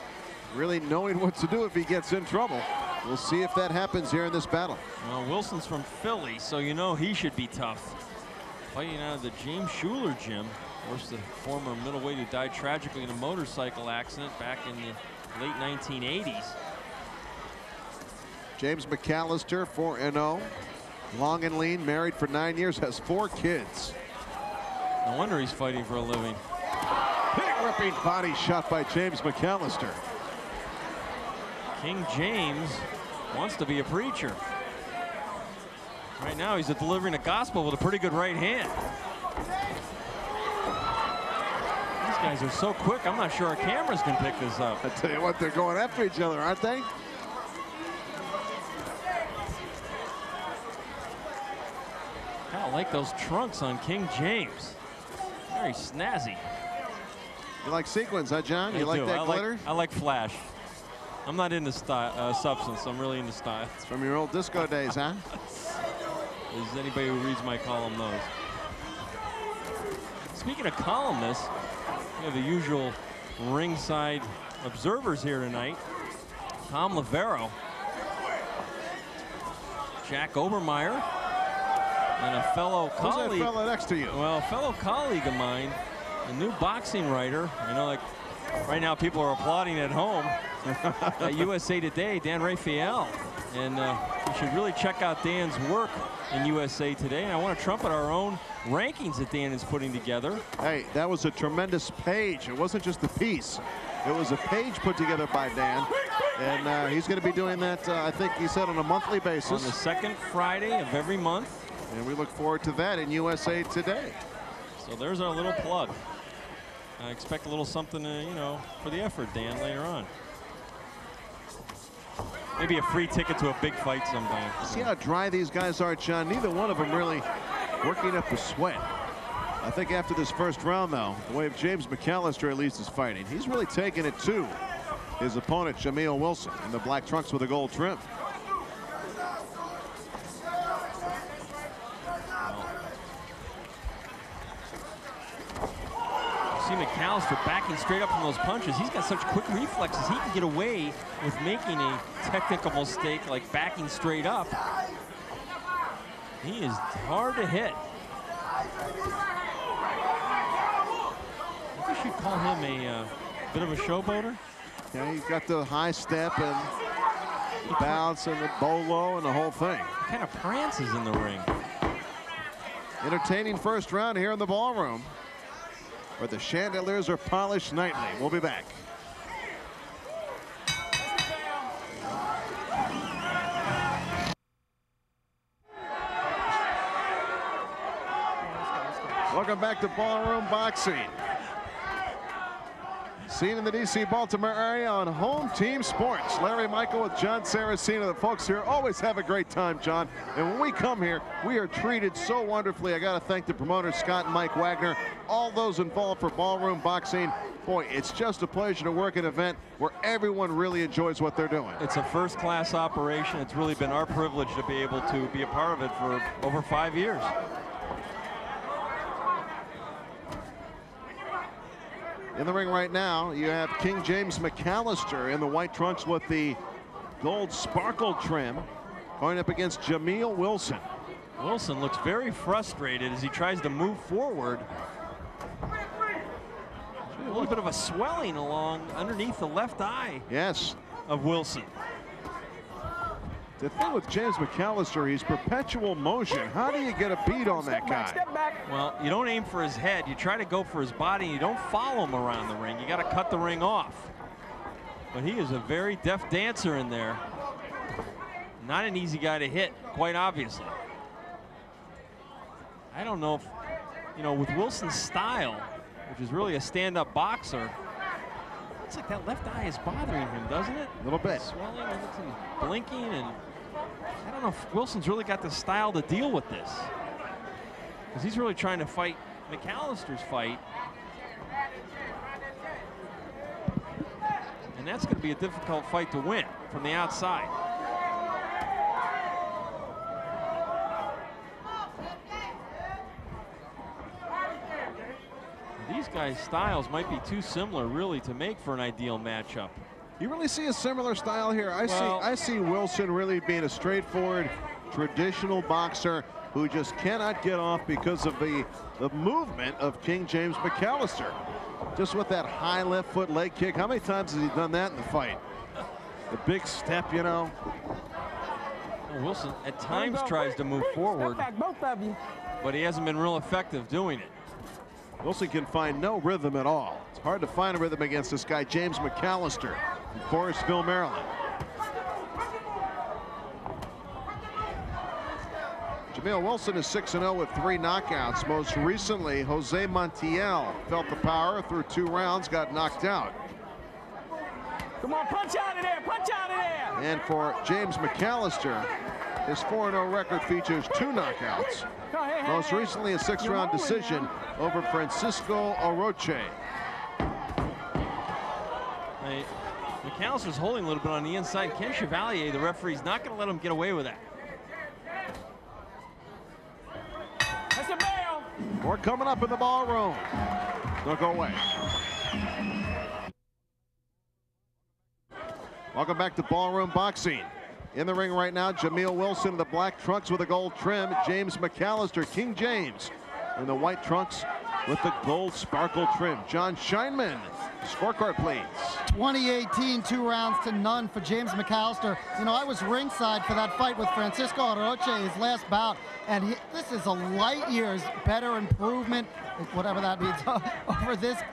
really knowing what to do if he gets in trouble. We'll see if that happens here in this battle. Well, Wilson's from Philly, so you know he should be tough. Fighting out of the James Schuler gym. Of course, the former middleweight who died tragically in a motorcycle accident back in the late 1980s. James McCallister, 4-0. Long and lean, married for 9 years, has 4 kids. No wonder he's fighting for a living. Big ripping body shot by James McCallister. King James wants to be a preacher. Right now he's delivering a gospel with a pretty good right hand. These guys are so quick, I'm not sure our cameras can pick this up. I tell you what, they're going after each other, aren't they? I like those trunks on King James. Very snazzy. You like sequins, huh, John? You like that glitter? I like flash. I'm not into substance. I'm really into style. It's from your old disco days, huh? As anybody who reads my column knows. Speaking of columnists, we have the usual ringside observers here tonight. Tom Lavero, Jack Obermeyer, and a fellow colleague. Who's that fellow next to you? Well, a fellow colleague of mine, a new boxing writer. I know, like, right now people are applauding at home. At USA Today, Dan Raphael. And you should really check out Dan's work in USA Today. And I want to trumpet our own rankings that Dan is putting together. Hey, that was a tremendous page. It wasn't just a piece. It was a page put together by Dan. And he's going to be doing that, I think he said, on a monthly basis. On the second Friday of every month. And we look forward to that in USA Today. So there's our little plug. I expect a little something, you know, for the effort, Dan, later on. Maybe a free ticket to a big fight sometime. See how dry these guys are, John? Neither one of them really working up the sweat. I think after this first round, though, the way of James McCallister at least is fighting. He's really taken it to his opponent, Jameel Wilson, in the black trunks with a gold trim. See McCallister backing straight up from those punches. He's got such quick reflexes. He can get away with making a technical mistake like backing straight up. He is hard to hit. I think you should call him a bit of a showboater. Yeah, he's got the high step and the bounce and the bolo and the whole thing. He kind of prances in the ring. Entertaining first round here in the ballroom, where the chandeliers are polished nightly. We'll be back. Welcome back to Ballroom Boxing. Seen in the DC Baltimore area on Home Team Sports. Larry Michael with Jon Saraceno. The folks here always have a great time, John. And when we come here, we are treated so wonderfully. I got to thank the promoters, Scott and Mike Wagner, all those involved for Ballroom Boxing. Boy, it's just a pleasure to work an event where everyone really enjoys what they're doing. It's a first-class operation. It's really been our privilege to be able to be a part of it for over 5 years. In the ring right now, you have King James McCallister in the white trunks with the gold sparkle trim, going up against Jameel Wilson. Wilson looks very frustrated as he tries to move forward. A little bit of a swelling along underneath the left eye. Yes. Of Wilson. The thing with James McCallister, he's perpetual motion. How do you get a beat on that guy? Well, you don't aim for his head. You try to go for his body. You don't follow him around the ring. You got to cut the ring off. But he is a very deft dancer in there. Not an easy guy to hit, quite obviously. I don't know if, you know, with Wilson's style, which is really a stand-up boxer, looks like that left eye is bothering him, doesn't it? A little bit. Swelling, and it's blinking, and I don't know if Wilson's really got the style to deal with this, because he's really trying to fight McCallister's fight, and that's going to be a difficult fight to win from the outside. These guys' styles might be too similar, really, to make for an ideal matchup. You really see a similar style here. I see Wilson really being a straightforward, traditional boxer who just cannot get off because of the movement of King James McCallister. Just with that high left foot leg kick. How many times has he done that in the fight? The big step, you know. Well, Wilson at times tries to move forward, but he hasn't been real effective doing it. Wilson can find no rhythm at all. It's hard to find a rhythm against this guy, James McCallister from Forestville, Maryland. Jameel Wilson is 6-0 with 3 knockouts. Most recently, Jose Montiel felt the power through 2 rounds, got knocked out. Come on, punch out of there, punch out of there. And for James McCallister, his 4-0 record features 2 knockouts. Most recently, a 6-round decision over Francisco Oroche. McCallister's holding a little bit on the inside. Ken Chevalier, the referee's not going to let him get away with that. That's a bail. More coming up in the ballroom. Don't go away. Welcome back to Ballroom Boxing. In the ring right now, Jameel Wilson in the black trunks with a gold trim. James McCallister, King James, in the white trunks with the gold sparkle trim. Jon Scheinman, scorecard please. 2018, 2-0 for James McCallister. You know, I was ringside for that fight with Francisco Aroche, his last bout, and this is a light years better improvement, whatever that means,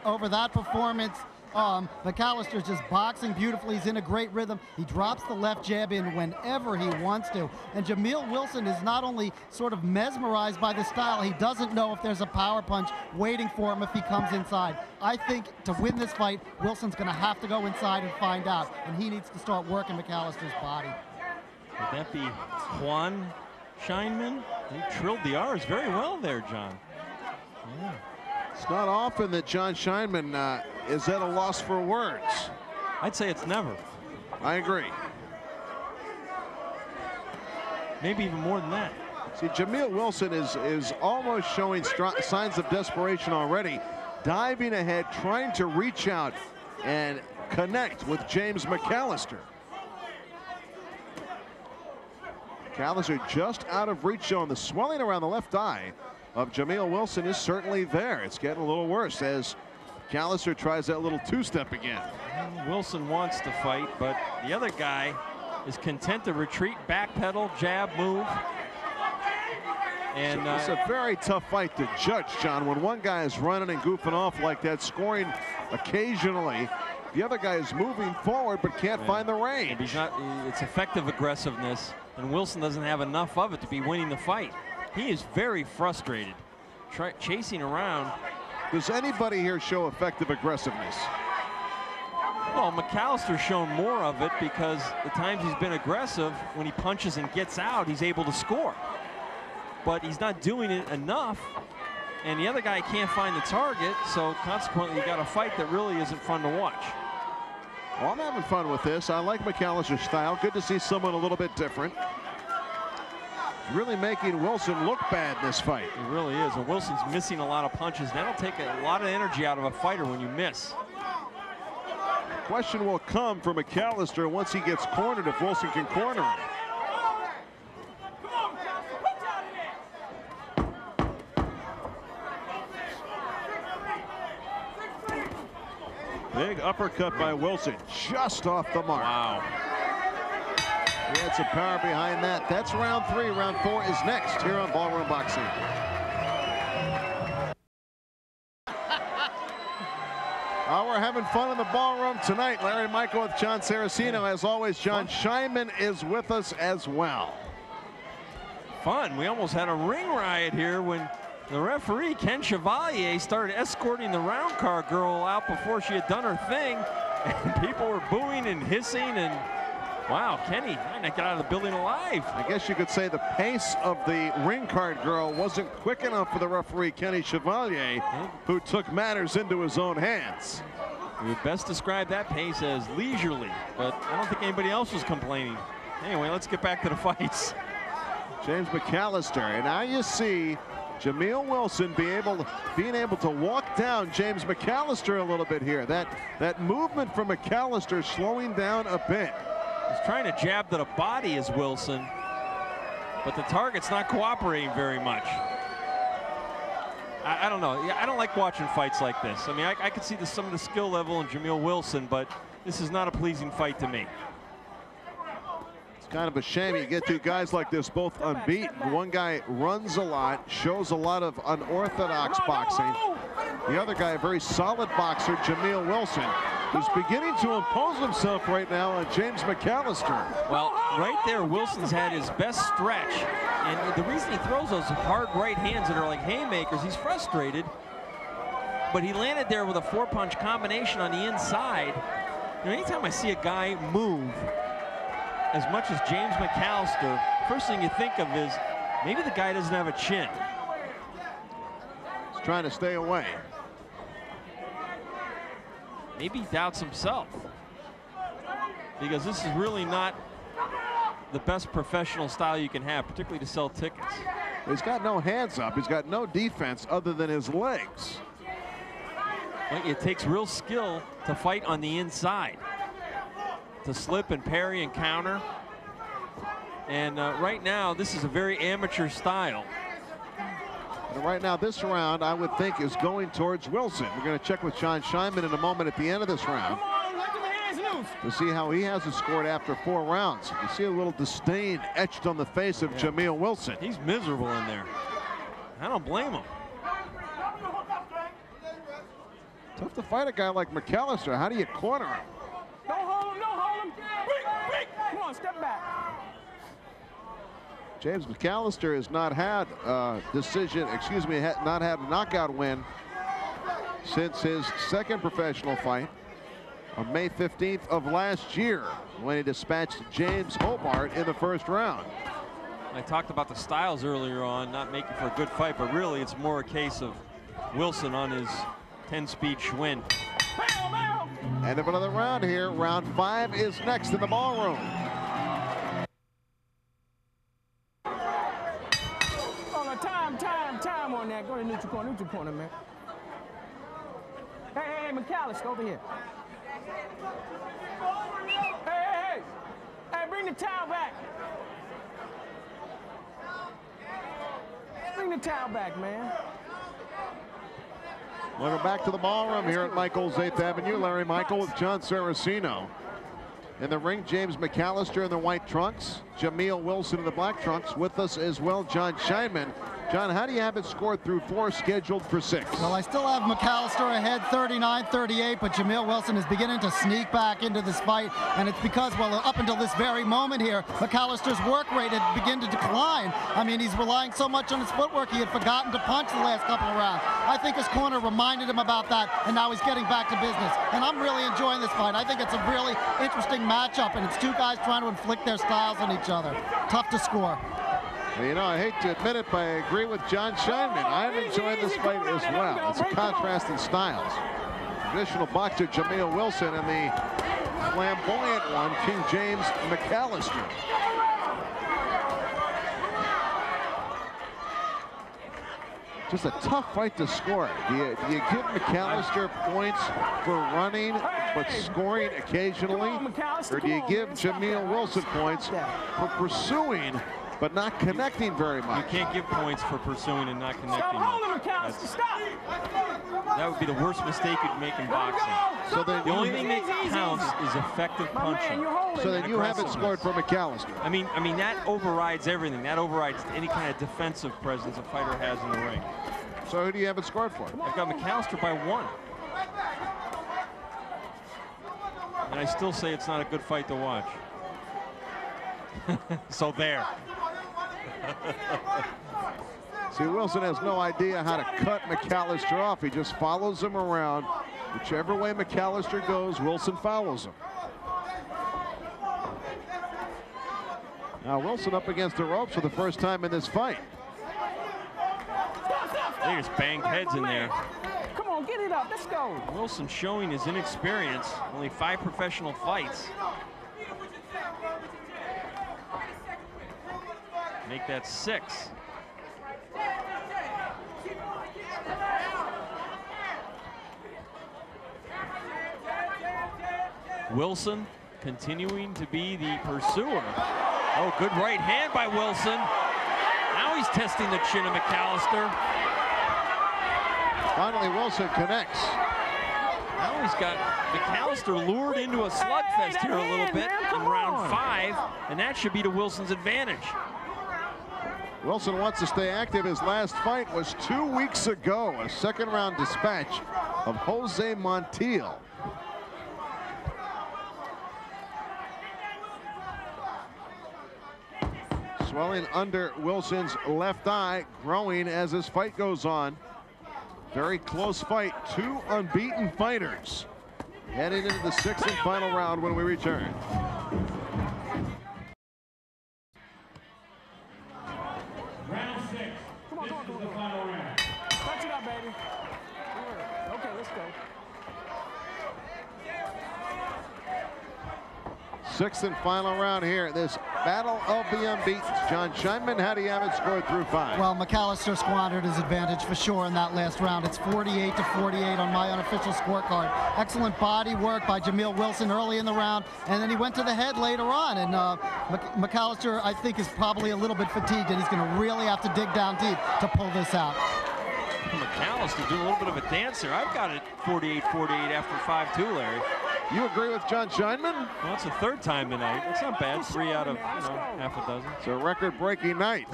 over that performance. McCallister's just boxing beautifully. He's in a great rhythm. He drops the left jab in whenever he wants to. And Jameel Wilson is not only sort of mesmerized by the style, he doesn't know if there's a power punch waiting for him if he comes inside. I think to win this fight, Wilson's going to have to go inside and find out, and he needs to start working McCallister's body. Would that be Juan Scheinman? He trilled the R's very well there, John. Yeah. It's not often that Jon Scheinman is at a loss for words. I'd say it's never. I agree. Maybe even more than that. See, Jameel Wilson is almost showing signs of desperation already, diving ahead, trying to reach out and connect with James McCallister. McCallister just out of reach on the swelling around the left eye of Jameel Wilson is certainly there. It's getting a little worse as McCallister tries that little two-step again. Wilson wants to fight, but the other guy is content to retreat, backpedal, jab, move. And it's a very tough fight to judge, John, when one guy is running and goofing off like that, scoring occasionally. The other guy is moving forward but can't find the range. He's not, it's effective aggressiveness, and Wilson doesn't have enough of it to be winning the fight. He is very frustrated, chasing around. Does anybody here show effective aggressiveness? Well, McCallister's shown more of it because the times he's been aggressive, when he punches and gets out, he's able to score. But he's not doing it enough, and the other guy can't find the target, so consequently you got a fight that really isn't fun to watch. Well, I'm having fun with this. I like McCallister's style. Good to see someone a little bit different. Really making Wilson look bad in this fight. He really is, and Wilson's missing a lot of punches. That'll take a lot of energy out of a fighter when you miss. Question will come for McCallister once he gets cornered, if Wilson can corner him. Big uppercut by Wilson, just off the mark. Wow. He had some power behind that. That's round 3. Round 4 is next here on Ballroom Boxing. We're having fun in the ballroom tonight. Larry Michael with Jon Saraceno. As always, Jon Scheinman is with us as well. Fun. We almost had a ring riot here when the referee, Ken Chevalier, started escorting the round car girl out before she had done her thing. And people were booing and hissing, and wow, Kenny trying to get out of the building alive. I guess you could say the pace of the ring card girl wasn't quick enough for the referee, Kenny Chevalier, who took matters into his own hands. We would best describe that pace as leisurely, but I don't think anybody else was complaining. Anyway, let's get back to the fights. James McCallister, and now you see Jameel Wilson being able to walk down James McCallister a little bit here. That movement from McCallister slowing down a bit. He's trying to jab to the body as Wilson, but the target's not cooperating very much. I don't know. I don't like watching fights like this. I mean, I could see some of the skill level in Jameel Wilson, but this is not a pleasing fight to me. It's kind of a shame you get two guys like this both unbeaten. One guy runs a lot, shows a lot of unorthodox boxing. The other guy, a very solid boxer, Jameel Wilson, who's beginning to impose himself right now on James McCallister. Well, right there, Wilson's had his best stretch. And the reason he throws those hard right hands that are like haymakers, he's frustrated. But he landed there with a 4-punch combination on the inside. You know, anytime I see a guy move as much as James McCallister, first thing you think of is maybe the guy doesn't have a chin. He's trying to stay away. Maybe he doubts himself. because this is really not the best professional style you can have, particularly to sell tickets. He's got no hands up. He's got no defense other than his legs. Well, it takes real skill to fight on the inside, to slip and parry and counter. And right now, this is a very amateur style. And right now, this round, I would think, is going towards Wilson. We're going to check with John Scheinman in a moment at the end of this round to see how he has it scored after 4 rounds. You see a little disdain etched on the face of Jameel Wilson. He's miserable in there. I don't blame him. Tough to fight a guy like McCallister. How do you corner him? Don't hold him, don't hold him. Come on, step back. James McCallister has not had not had a knockout win since his second professional fight on May 15th of last year when he dispatched James Hobart in the first round. I talked about the styles earlier on, not making for a good fight, but really it's more a case of Wilson on his 10-speed Schwinn. End of another round here. Round 5 is next in the ballroom. Time on that. Go to neutral corner, man. Hey, McCallister, over here. Hey, bring the towel back. Bring the towel back, man. Welcome back to the ballroom here at Michael's 8th Avenue. Larry Michael with Jon Saraceno. In the ring, James McCallister in the white trunks, Jameel Wilson in the black trunks. With us as well, Jon Scheinman. John, how do you have it scored through 4, scheduled for 6? Well, I still have McCallister ahead 39-38, but Jameel Wilson is beginning to sneak back into this fight, and it's because, well, up until this very moment here, McCallister's work rate had begun to decline. I mean, he's relying so much on his footwork, he had forgotten to punch the last couple of rounds. I think his corner reminded him about that, and now he's getting back to business. And I'm really enjoying this fight. I think it's a really interesting matchup, and it's 2 guys trying to inflict their styles on each other. Tough to score. Well, you know, I hate to admit it, but I agree with Jon Scheinman. I'm enjoying this fight as well. It's a contrast in styles. Traditional boxer Jameel Wilson and the flamboyant one, King James McCallister. Just a tough fight to score. Do you give McCallister points for running but scoring occasionally? Or do you give Jameel Wilson points for pursuing but not connecting very much? You can't give points for pursuing and not connecting. That would be the worst mistake you'd make in boxing. So then the only thing that counts is effective punching. So then you have it scored for McCallister. I mean that overrides everything. That overrides any kind of defensive presence a fighter has in the ring. So who do you have it scored for? I've got McCallister by 1. And I still say it's not a good fight to watch. So there. See, Wilson has no idea how to cut McCallister off. He just follows him around. Whichever way McCallister goes, Wilson follows him. Now Wilson up against the ropes for the first time in this fight. They just banged heads in there. Come on, get it up. Let's go. Wilson showing his inexperience. Only 5 professional fights. Make that 6. Wilson continuing to be the pursuer. Oh, good right hand by Wilson. Now he's testing the chin of McCallister. Finally, Wilson connects. Now he's got McCallister lured into a slugfest here a little bit in round 5, and that should be to Wilson's advantage. Wilson wants to stay active. His last fight was 2 weeks ago, a 2nd round dispatch of Jose Montiel. Swelling under Wilson's left eye, growing as this fight goes on. Very close fight, 2 unbeaten fighters. Heading into the 6th and final round when we return. Round 6. Come on. The final round. Touch it up, baby. Okay, let's go. Sixth and final round here. This battle of the unbeatens. Jon Scheinman, how do you have it scored through 5? Well, McCallister squandered his advantage for sure in that last round. It's 48-48 on my unofficial scorecard. Excellent body work by Jameel Wilson early in the round, and then he went to the head later on. And McCallister, I think, is probably a little bit fatigued, and he's going to really have to dig down deep to pull this out. McCallister doing a little bit of a dance there. I've got it 48-48 after 5-2, Larry. You agree with Jon Scheinman? Well, it's the third time tonight. It's not bad. 3 out of half a dozen. It's a record-breaking night.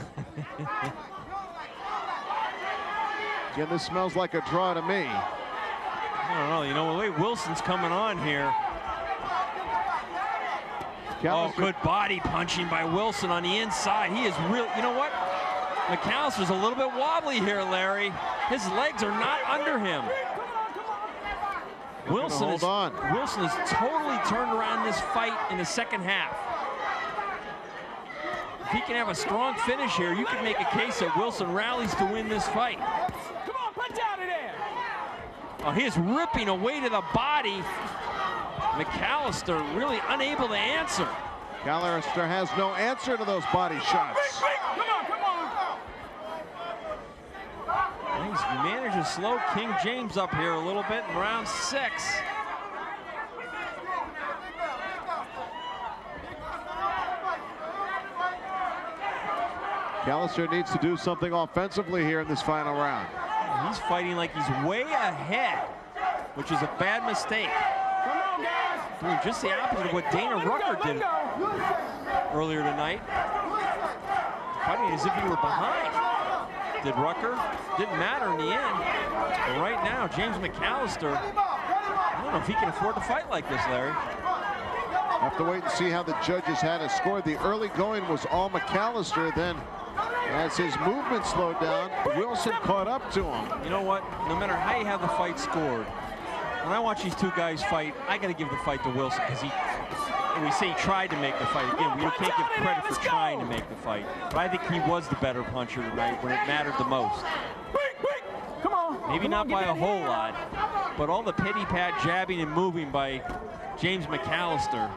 Again, this smells like a draw to me. I don't know. You know, the way Wilson's coming on here. Oh, good body punching by Wilson on the inside. He is real. You know what? McCallister's a little bit wobbly here, Larry. His legs are not under him. Wilson is totally turned around this fight in the second half. If he can have a strong finish here, you can make a case that Wilson rallies to win this fight. Come on, punch out of there. Oh, he is ripping away to the body. McCallister really unable to answer. McCallister has no answer to those body shots. Come on, come on. He's managed to slow King James up here a little bit in round 6. McCallister needs to do something offensively here in this final round. He's fighting like he's way ahead, which is a bad mistake. Doing just the opposite of what Dana Rucker did earlier tonight. Fighting as if he were behind. Did Rucker? Didn't matter in the end. But right now, James McCallister, I don't know if he can afford to fight like this, Larry. Have to wait and see how the judges had it scored. The early going was all McCallister. Then, as his movement slowed down, Wilson caught up to him. You know what? No matter how you have the fight scored, when I watch these two guys fight, I got to give the fight to Wilson because we say he tried to make the fight. Again, we can't give credit for trying to make the fight. But I think he was the better puncher tonight when it mattered the most. Come on. Maybe not by a whole lot, but all the pity-pat jabbing and moving by James McCallister,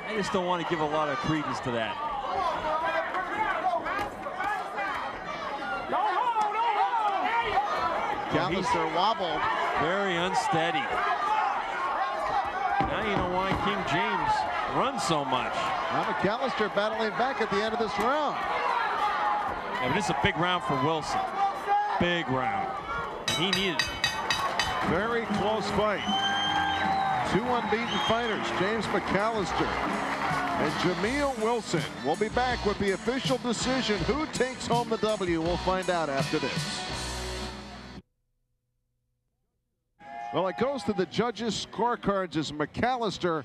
I just don't want to give a lot of credence to that. McCallister wobbled. Very unsteady. Now you know why King James runs so much. Now McCallister battling back at the end of this round. Yeah, but it's a big round for Wilson. Big round. He needed it. Very close fight. 2 unbeaten fighters, James McCallister and Jameel Wilson. We'll be back with the official decision. Who takes home the W? We'll find out after this. Well, it goes to the judges' scorecards as McCallister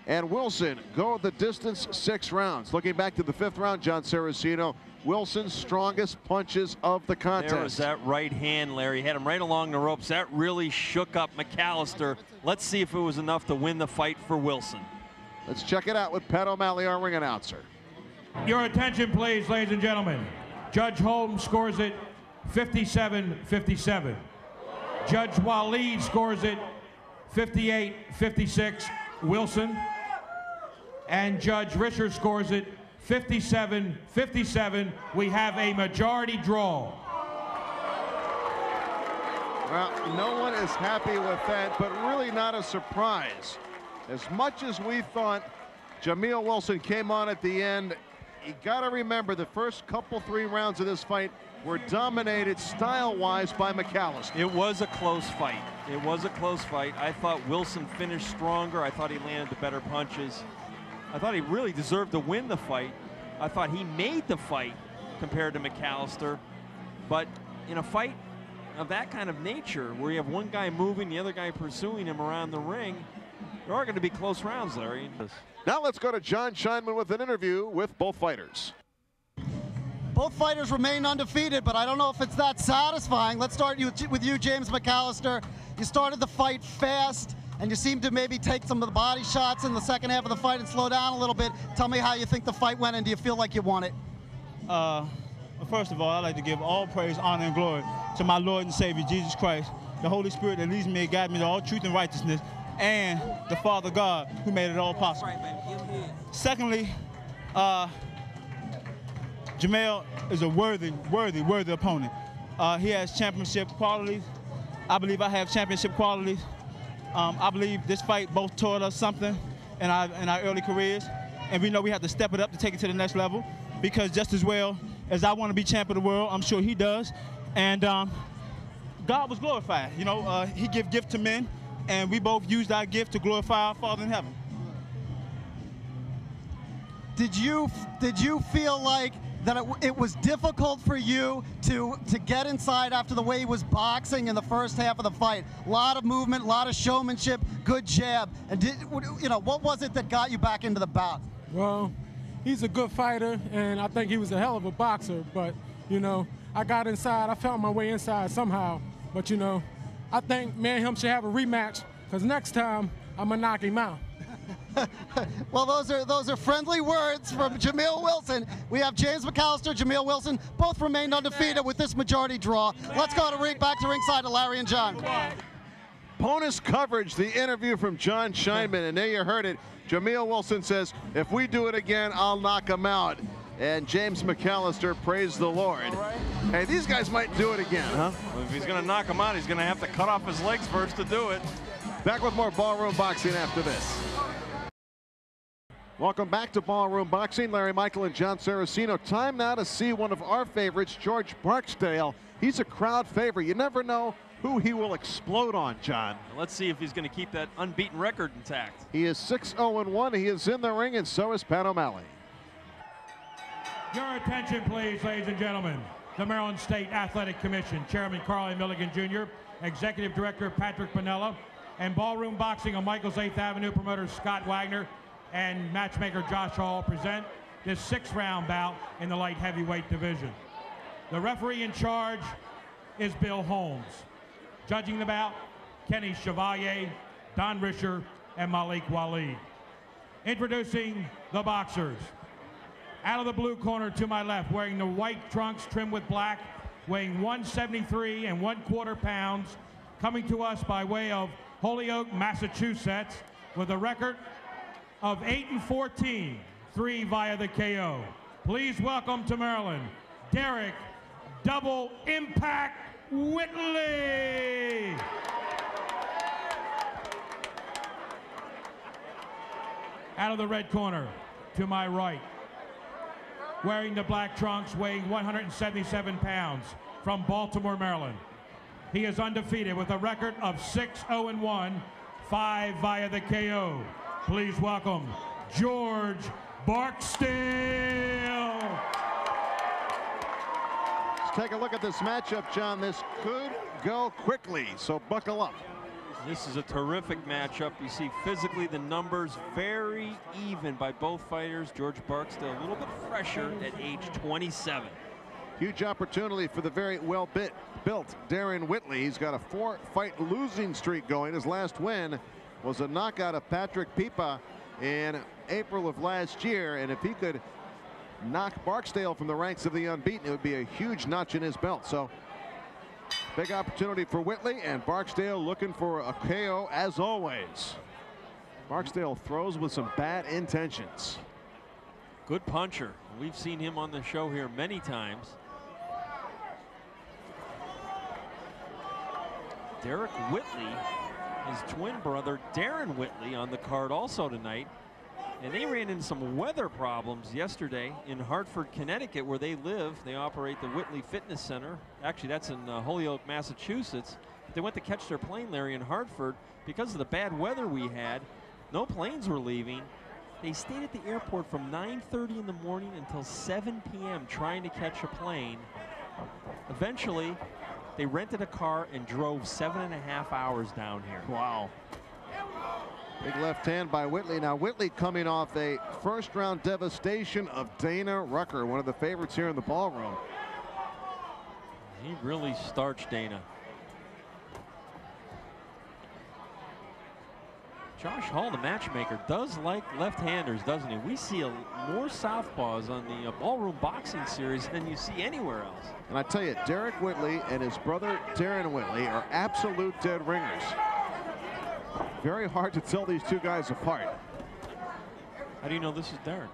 and Wilson go the distance 6 rounds. Looking back to the 5th round, Jon Saraceno, Wilson's strongest punches of the contest. There was that right hand, Larry. Had him right along the ropes. That really shook up McCallister. Let's see if it was enough to win the fight for Wilson. Let's check it out with Pat O'Malley, our ring announcer. Your attention, please, ladies and gentlemen. Judge Holmes scores it 57-57. Judge Waleed scores it 58-56, Wilson. And Judge Risher scores it 57-57. We have a majority draw. Well, no one is happy with that, but really not a surprise. As much as we thought Jameel Wilson came on at the end, you got to remember the first couple 3 rounds of this fight were dominated style-wise by McCallister. It was a close fight. It was a close fight. I thought Wilson finished stronger. I thought he landed the better punches. I thought he really deserved to win the fight. I thought he made the fight compared to McCallister. But in a fight of that kind of nature, where you have one guy moving, the other guy pursuing him around the ring, there are going to be close rounds, Larry. Now let's go to Jon Scheinman with an interview with both fighters. Both fighters remain undefeated, but I don't know if it's that satisfying. Let's start with you, James McCallister. You started the fight fast, and you seemed to maybe take some of the body shots in the second half of the fight and slow down a little bit. Tell me how you think the fight went, and do you feel like you won it? First of all, I'd like to give all praise, honor, and glory to my Lord and Savior, Jesus Christ, the Holy Spirit that leads me and guides me to all truth and righteousness. and the Father God who made it all possible. Secondly, Jameel is a worthy opponent. He has championship qualities. I believe I have championship qualities. I believe this fight both taught us something in our early careers, and we know we have to step it up to take it to the next level, because just as well as I want to be champ of the world, I'm sure he does. And God was glorified. You know, he give gift to men, and we both used our gift to glorify our Father in heaven. Did you feel like that it was difficult for you to get inside after the way he was boxing in the first half of the fight? A lot of movement, a lot of showmanship, good jab. And what was it that got you back into the bout? Well, he's a good fighter, and I think he was a hell of a boxer. But, you know, I got inside. I found my way inside somehow. But, you know, I think me and him should have a rematch, because next time I'm going to knock him out. Well, those are friendly words from Jameel Wilson. We have James McCallister, Jameel Wilson, both remained undefeated with this majority draw. Let's go back to ringside to Larry and John. Bonus coverage, the interview from Jon Scheinman, and there you heard it. Jameel Wilson says, if we do it again, I'll knock him out. And James McCallister, praise the Lord. Hey, these guys might do it again, huh? Well, if he's going to knock him out, he's going to have to cut off his legs first to do it. Back with more Ballroom Boxing after this. Welcome back to Ballroom Boxing. Larry Michael and Jon Saraceno. Time now to see one of our favorites, George Barksdale. He's a crowd favorite. You never know who he will explode on, John. Let's see if he's going to keep that unbeaten record intact. He is 6-0-1. He is in the ring, and so is Pat O'Malley. Your attention, please, ladies and gentlemen. The Maryland State Athletic Commission, Chairman Carl A. Milligan Jr., Executive Director Patrick Pinella, and Ballroom Boxing on Michael's 8th Avenue promoter Scott Wagner and matchmaker Josh Hall present this 6th-round bout in the light heavyweight division. The referee in charge is Bill Holmes. Judging the bout, Kenny Chevalier, Don Risher, and Malik Waleed. Introducing the boxers. Out of the blue corner to my left, wearing the white trunks trimmed with black, weighing 173 1/4 pounds, coming to us by way of Holyoke, Massachusetts, with a record of 8-14, 3 via the KO. Please welcome to Maryland, Derrick Double Impact Whitley. Out of the red corner to my right, wearing the black trunks, weighing 177 pounds, from Baltimore, Maryland. He is undefeated with a record of 6-0-1, 5 via the KO. Please welcome George Barksdale. Let's take a look at this matchup, John. This could go quickly, so buckle up. This is a terrific matchup. You see physically the numbers very even by both fighters. George Barksdale a little bit fresher at age 27. Huge opportunity for the very well-built Darren Whitley. He's got a 4-fight losing streak going. His last win was a knockout of Patrick Pipa in April of last year, and if he could knock Barksdale from the ranks of the unbeaten, it would be a huge notch in his belt. So big opportunity for Whitley, and Barksdale looking for a KO as always. Barksdale throws with some bad intentions. Good puncher. We've seen him on the show here many times. Derrick Whitley, his twin brother Darren Whitley, on the card also tonight. And they ran into some weather problems yesterday in Hartford, Connecticut, where they live. They operate the Whitley Fitness Center. Actually, that's in Holyoke, Massachusetts. But they went to catch their plane, Larry, in Hartford. Because of the bad weather we had, no planes were leaving. They stayed at the airport from 9:30 in the morning until 7 p.m. trying to catch a plane. Eventually, they rented a car and drove 7.5 hours down here. Wow. Big left hand by Whitley. Now Whitley coming off a first-round devastation of Dana Rucker, one of the favorites here in the ballroom. He really starched Dana. Josh Hall, the matchmaker, does like left-handers, doesn't he? We see more southpaws on the Ballroom Boxing series than you see anywhere else. And I tell you, Derrick Whitley and his brother Darren Whitley are absolute dead ringers. Very hard to tell these two guys apart. How do you know this is Darren?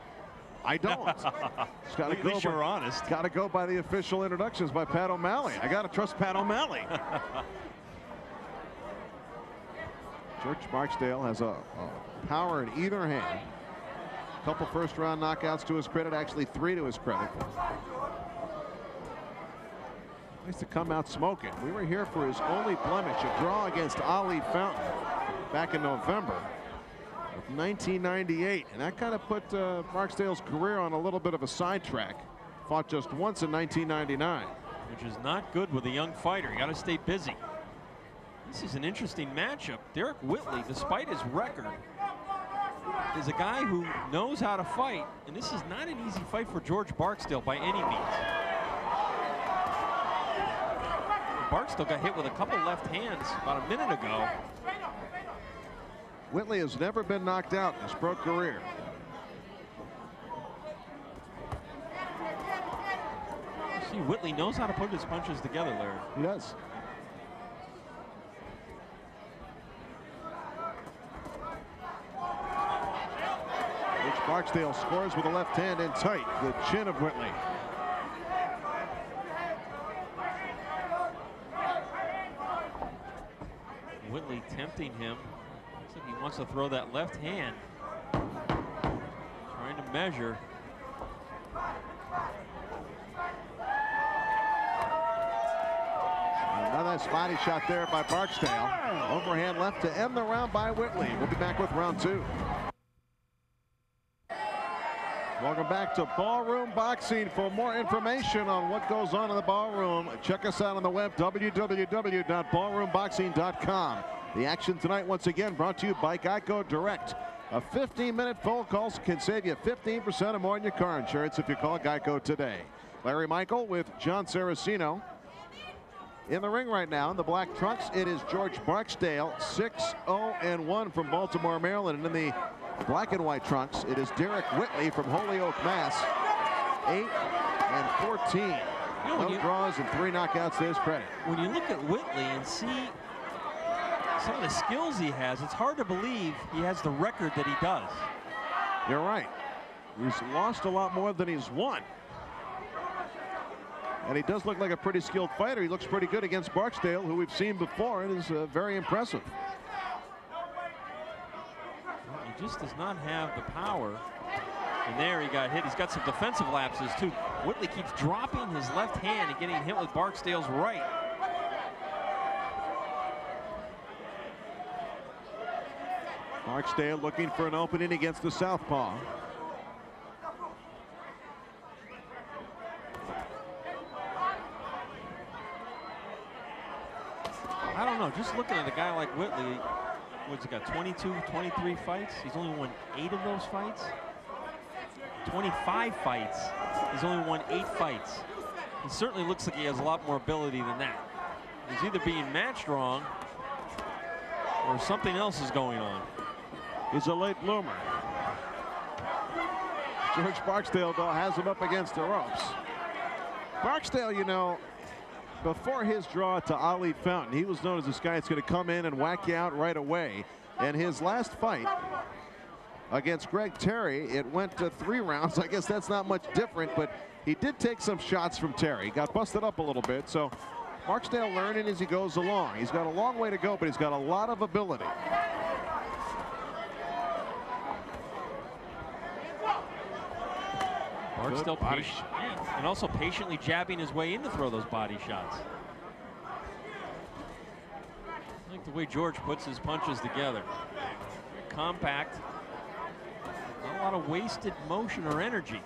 I don't. It's gotta At least you're honest. Got to go by the official introductions by Pat O'Malley. I got to trust Pat O'Malley. George Barksdale has a power in either hand. A couple first-round knockouts to his credit, actually 3 to his credit. Nice to come out smoking. We were here for his only blemish, a draw against Ali Fountain back in November of 1998, and that kind of put Barksdale's career on a little bit of a sidetrack. Fought just once in 1999. Which is not good with a young fighter. You got to stay busy. This is an interesting matchup. Derrick Whitley, despite his record, is a guy who knows how to fight, and this is not an easy fight for George Barksdale by any means. Barksdale got hit with a couple left hands about a minute ago. Whitley has never been knocked out in his pro career. See, Whitley knows how to put his punches together, Larry. He does. Rich Barksdale scores with a left hand in tight, the chin of Whitley. Whitley tempting him. Looks like he wants to throw that left hand. Trying to measure. Another spotty shot there by Barksdale. Overhand left to end the round by Whitley. We'll be back with round 2. Welcome back to Ballroom Boxing. For more information on what goes on in the ballroom, check us out on the web, www.ballroomboxing.com. The action tonight, once again, brought to you by Geico Direct. A 15-minute phone call can save you 15% or more on your car insurance if you call Geico today. Larry Michael with Jon Saraceno. In the ring right now in the black trunks, it is George Barksdale, 6-0-1 from Baltimore, Maryland. And in the black and white trunks, it is Derrick Whitley from Holyoke, Mass, 8-14. No draws and 3 knockouts to his credit. When you look at Whitley and see some of the skills he has, it's hard to believe he has the record that he does. You're right. He's lost a lot more than he's won. And he does look like a pretty skilled fighter. He looks pretty good against Barksdale, who we've seen before, and is very impressive. He just does not have the power. And there he got hit. He's got some defensive lapses, too. Whitley keeps dropping his left hand and getting hit with Barksdale's right. Barksdale looking for an opening against the southpaw. I don't know, just looking at a guy like Whitley, what's he got, 22, 23 fights? He's only won 8 of those fights. 25 fights. He's only won 8 fights. He certainly looks like he has a lot more ability than that. He's either being matched wrong or something else is going on. He's a late bloomer. George Barksdale, though, has him up against the ropes. Barksdale, you know, before his draw to Ali Fountain, he was known as this guy that's going to come in and whack you out right away. And his last fight against Greg Terry, it went to 3 rounds. I guess that's not much different, but he did take some shots from Terry. He got busted up a little bit, so Barksdale learning as he goes along. He's got a long way to go, but he's got a lot of ability. Barksdale patient, and also patiently jabbing his way in to throw those body shots. I like the way George puts his punches together. Very compact. Not a lot of wasted motion or energy.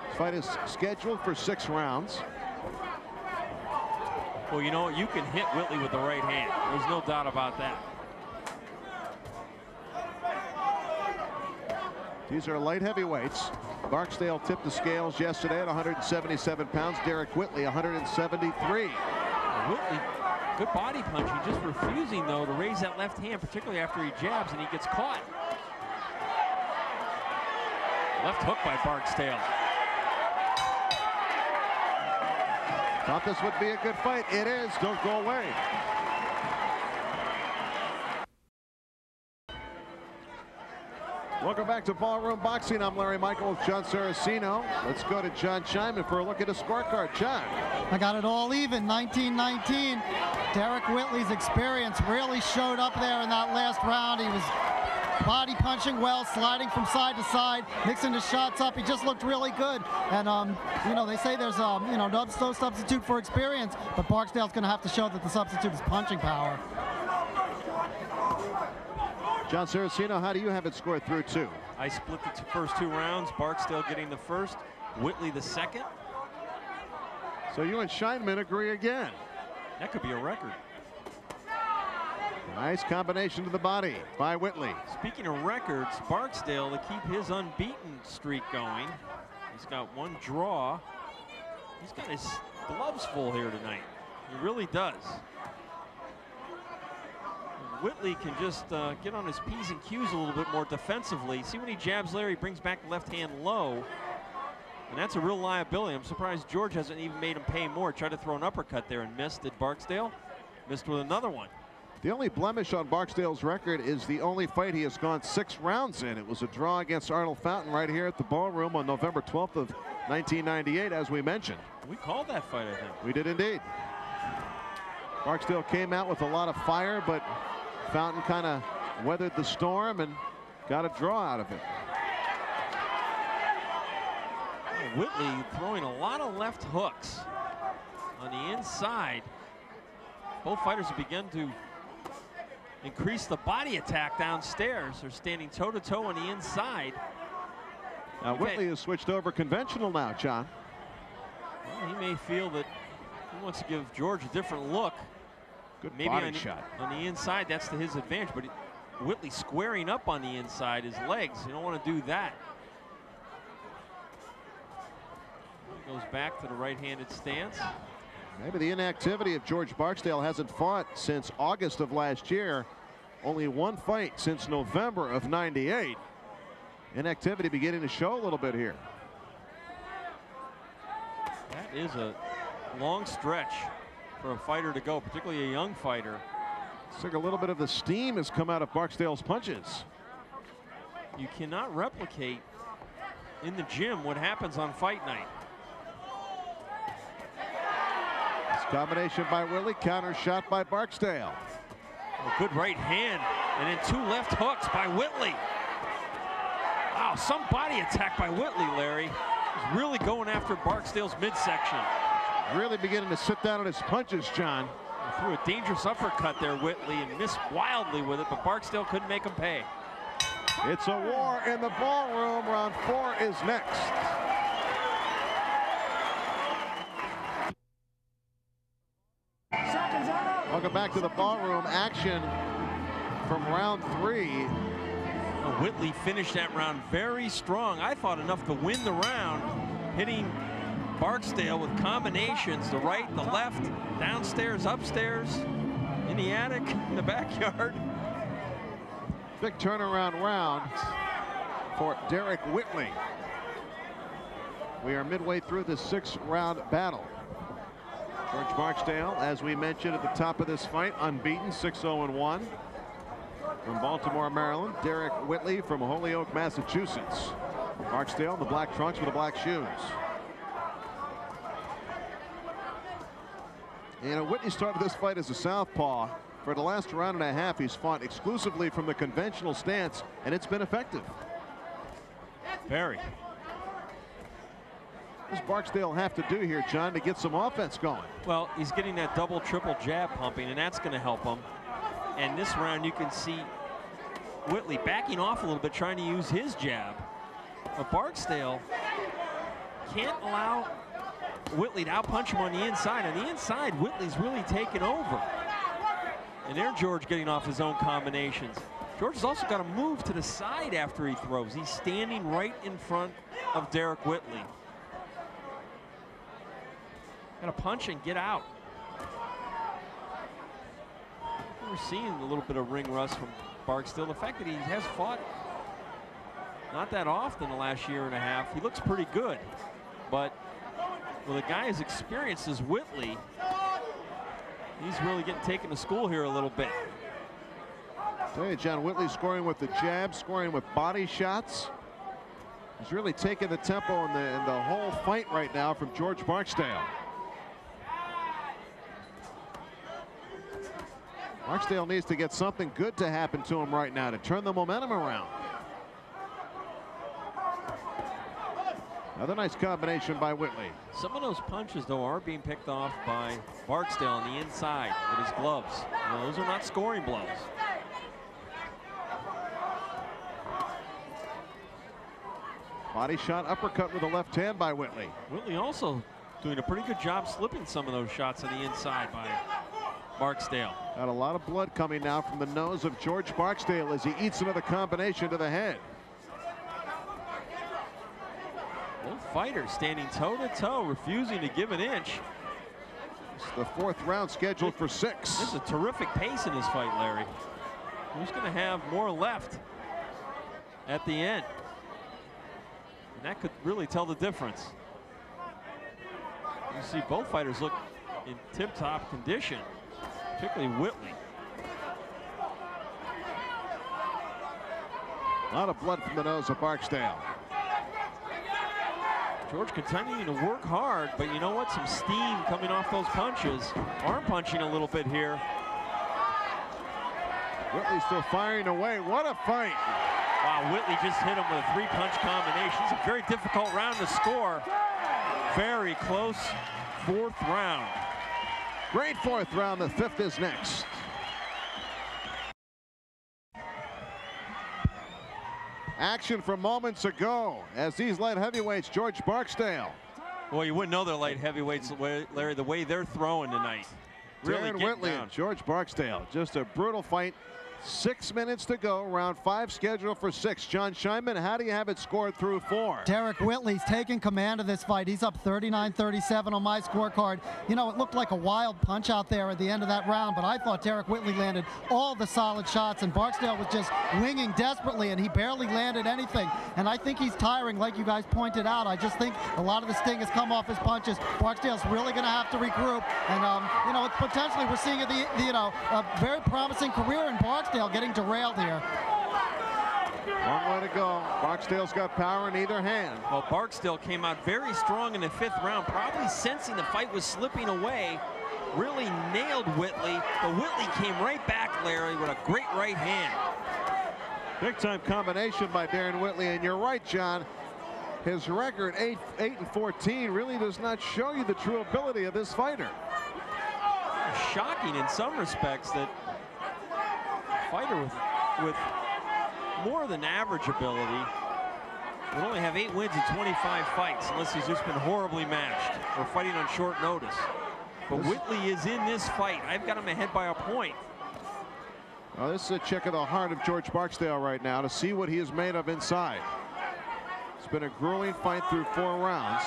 This fight is scheduled for 6 rounds. Well, you know, you can hit Whitley with the right hand. There's no doubt about that. These are light heavyweights. Barksdale tipped the scales yesterday at 177 pounds. Derrick Whitley, 173. Whitley, good body punch. He's just refusing, though, to raise that left hand, particularly after he jabs and he gets caught. Left hook by Barksdale. Thought this would be a good fight. It is. Don't go away. Welcome back to Ballroom Boxing. I'm Larry Michael with Jon Saraceno. Let's go to Jon Scheinman for a look at his scorecard. Jon. I got it all even, 19-19. Derrick Whitley's experience really showed up there in that last round. He was body punching well, sliding from side to side, mixing the shots up. He just looked really good. And, you know, they say there's, you know, no substitute for experience, but Barksdale's going to have to show that the substitute is punching power. Jon Saraceno, how do you have it scored through 2? I split the first 2 rounds. Barksdale getting the first, Whitley the second. So you and Scheinman agree again. That could be a record. Nice combination to the body by Whitley. Speaking of records, Barksdale, to keep his unbeaten streak going, he's got 1 draw. He's got his gloves full here tonight. He really does. Whitley can just get on his P's and Q's a little bit more defensively. See, when he jabs Larry, he brings back the left hand low. And that's a real liability. I'm surprised George hasn't even made him pay more. Tried to throw an uppercut there and missed. Did Barksdale? Missed with another one. The only blemish on Barksdale's record is the only fight he has gone 6 rounds in. It was a draw against Arnold Fountain right here at the Ballroom on November 12th of 1998, as we mentioned. We called that fight, I think. We did indeed. Barksdale came out with a lot of fire, but Fountain kind of weathered the storm and got a draw out of it. Whitley throwing a lot of left hooks on the inside. Both fighters have begun to increase the body attack downstairs. They're standing toe-to-toe on the inside. Now Whitley has switched over conventional now, Jon. Well, he may feel that he wants to give George a different look. Good maybe body shot. On the inside, that's to his advantage, but Whitley squaring up on the inside, his legs, you don't want to do that. He goes back to the right-handed stance. Maybe the inactivity of George Barksdale hasn't fought since August of last year. Only 1 fight since November of '98. Inactivity beginning to show a little bit here. That is a long stretch for a fighter to go, particularly a young fighter. Looks like a little bit of the steam has come out of Barksdale's punches. You cannot replicate in the gym what happens on fight night. Combination by Whitley, counter shot by Barksdale. A good right hand, and then 2 left hooks by Whitley. Wow, some body attack by Whitley, Larry. He's really going after Barksdale's midsection. Really beginning to sit down on his punches, Jon. Threw a dangerous uppercut there, Whitley, and missed wildly with it, but Barksdale couldn't make him pay. It's a war in the ballroom. Round 4 is next. Welcome back to the ballroom action from round 3. Whitley finished that round very strong. I thought enough to win the round, hitting Barksdale with combinations, the right, the left, downstairs, upstairs, in the attic, in the backyard. Big turnaround round for Derrick Whitley. We are midway through the 6-round battle. George Barksdale, as we mentioned at the top of this fight, unbeaten, 6-0-1. From Baltimore, Maryland, Derrick Whitley from Holyoke, Massachusetts. Barksdale in the black trunks with the black shoes. And Whitley started this fight as a southpaw. For the last round and a half, he's fought exclusively from the conventional stance, and it's been effective. Very. What does Barksdale have to do here, Jon, to get some offense going? Well, he's getting that double, triple jab pumping, and that's going to help him. And this round, you can see Whitley backing off a little bit, trying to use his jab. But Barksdale can't allow Whitley to outpunch him on the inside. On the inside, Whitley's really taken over. And there, George getting off his own combinations. George has also got to move to the side after he throws. He's standing right in front of Derrick Whitley. Got to punch and get out. We're seeing a little bit of ring rust from Barksdale. The fact that he has fought not that often the last year and a half, he looks pretty good. But with a guy as experienced as Whitley, he's really getting taken to school here a little bit. Hey, John Whitley scoring with the jab, scoring with body shots. He's really taking the tempo in the whole fight right now from George Barksdale. Barksdale needs to get something good to happen to him right now to turn the momentum around. Another nice combination by Whitley. Some of those punches, though, are being picked off by Barksdale on the inside with his gloves. You know, those are not scoring blows. Body shot uppercut with the left hand by Whitley. Whitley also doing a pretty good job slipping some of those shots on the inside by Barksdale. Got a lot of blood coming now from the nose of George Barksdale as he eats another combination to the head. Both fighters standing toe-to-toe, refusing to give an inch. It's the fourth round scheduled for 6. This is a terrific pace in this fight, Larry. Who's going to have more left at the end? And that could really tell the difference. You see both fighters look in tip-top condition, particularly Whitley. A lot of blood from the nose of Barksdale. George continuing to work hard, but you know what? Some steam coming off those punches. Arm punching a little bit here. Whitley still firing away. What a fight. Wow, Whitley just hit him with a 3-punch combination. It's a very difficult round to score. Very close 4th round. Great 4th round. The 5th is next. Action from moments ago as these light heavyweights, George Barksdale. Well, you wouldn't know they're light heavyweights, Larry, the way they're throwing tonight. Really Darren Whitley and George Barksdale. Just a brutal fight. 6 minutes to go. Round 5 scheduled for 6. John Scheinman, how do you have it scored through 4? Derrick Whitley's taking command of this fight. He's up 39-37 on my scorecard. You know, it looked like a wild punch out there at the end of that round, but I thought Derrick Whitley landed all the solid shots, and Barksdale was just winging desperately, and he barely landed anything. And I think he's tiring, like you guys pointed out. I just think a lot of the sting has come off his punches. Barksdale's really going to have to regroup, and you know, it's potentially we're seeing a very promising career in Barksdale getting derailed here. Long way to go. Barksdale's got power in either hand. Well, Barksdale came out very strong in the 5th round, probably sensing the fight was slipping away. Really nailed Whitley, but Whitley came right back, Larry, with a great right hand. Big time combination by Darren Whitley, and you're right, John. His record 8-14 really does not show you the true ability of this fighter. Shocking in some respects that fighter with more than average ability would only have 8 wins in 25 fights unless he's just been horribly matched or fighting on short notice. But Whitley is in this fight. I've got him ahead by a point. Well, this is a check of the heart of George Barksdale right now to see what he is made of inside. It's been a grueling fight through 4 rounds.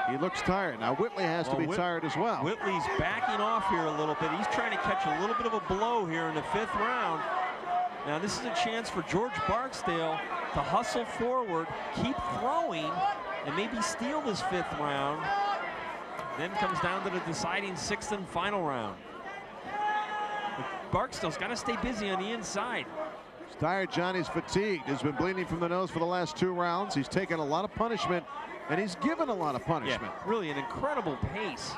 He looks tired. Now Whitley has to be tired as well. Whitley's backing off here a little bit. He's trying to catch a little bit of a blow here in the 5th round. Now this is a chance for George Barksdale to hustle forward, keep throwing, and maybe steal this 5th round. Then comes down to the deciding 6th and final round. But Barksdale's got to stay busy on the inside. He's tired, John. He's fatigued. He's been bleeding from the nose for the last 2 rounds. He's taken a lot of punishment. And he's given a lot of punishment. Yeah, really an incredible pace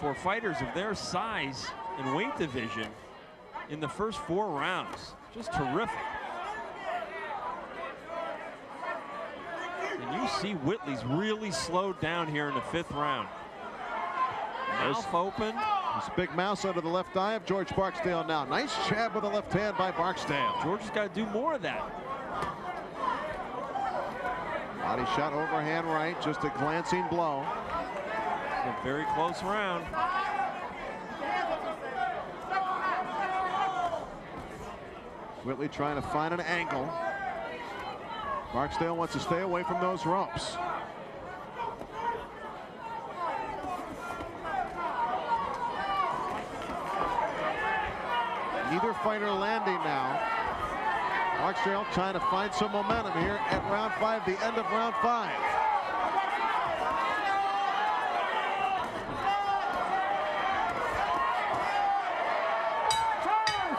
for fighters of their size and weight division in the first 4 rounds. Just terrific. And you see Whitley's really slowed down here in the 5th round. Mouth open. There's a big mouse under the left eye of George Barksdale now. Nice jab with the left hand by Barksdale. George has got to do more of that. Body shot overhand right, just a glancing blow. A very close round. Whitley trying to find an angle. Barksdale wants to stay away from those ropes. Neither fighter landing now. Barksdale trying to find some momentum here at round 5, the end of round 5.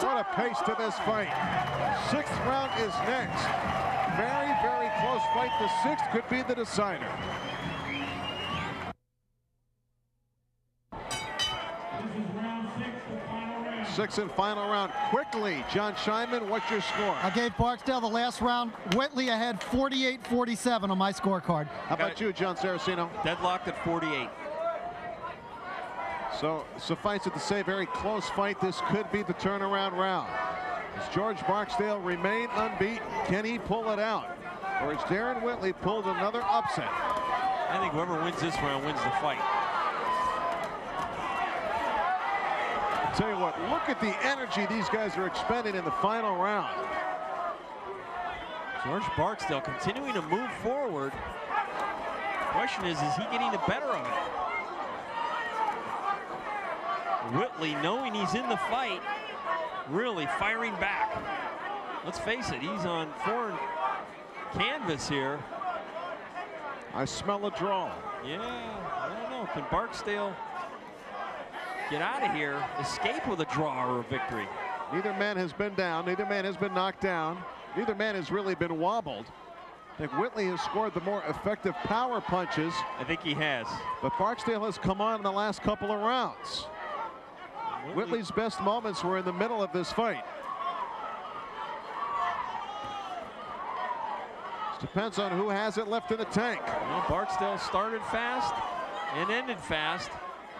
What a pace to this fight. 6th round is next. Very, very close fight. The 6th could be the decider. Sixth and final round. Quickly, Jon Scheinman, what's your score? I gave Barksdale the last round. Whitley ahead 48-47 on my scorecard. How about you, Jon Saraceno? Deadlocked at 48. So suffice it to say, very close fight. This could be the turnaround round. Does George Barksdale remain unbeaten? Can he pull it out? Or has Darren Whitley pulled another upset? I think whoever wins this round wins the fight. Tell you what, look at the energy these guys are expending in the final round. George Barksdale continuing to move forward. The question is he getting the better of it? Whitley, knowing he's in the fight, really firing back. Let's face it, he's on foreign canvas here. I smell a draw. Yeah, I don't know. Can Barksdale get out of here, escape with a draw or a victory? Neither man has been down. Neither man has been knocked down. Neither man has really been wobbled. I think Whitley has scored the more effective power punches. I think he has. But Barksdale has come on in the last couple of rounds. Whitley's best moments were in the middle of this fight. This depends on who has it left in the tank. Well, Barksdale started fast and ended fast.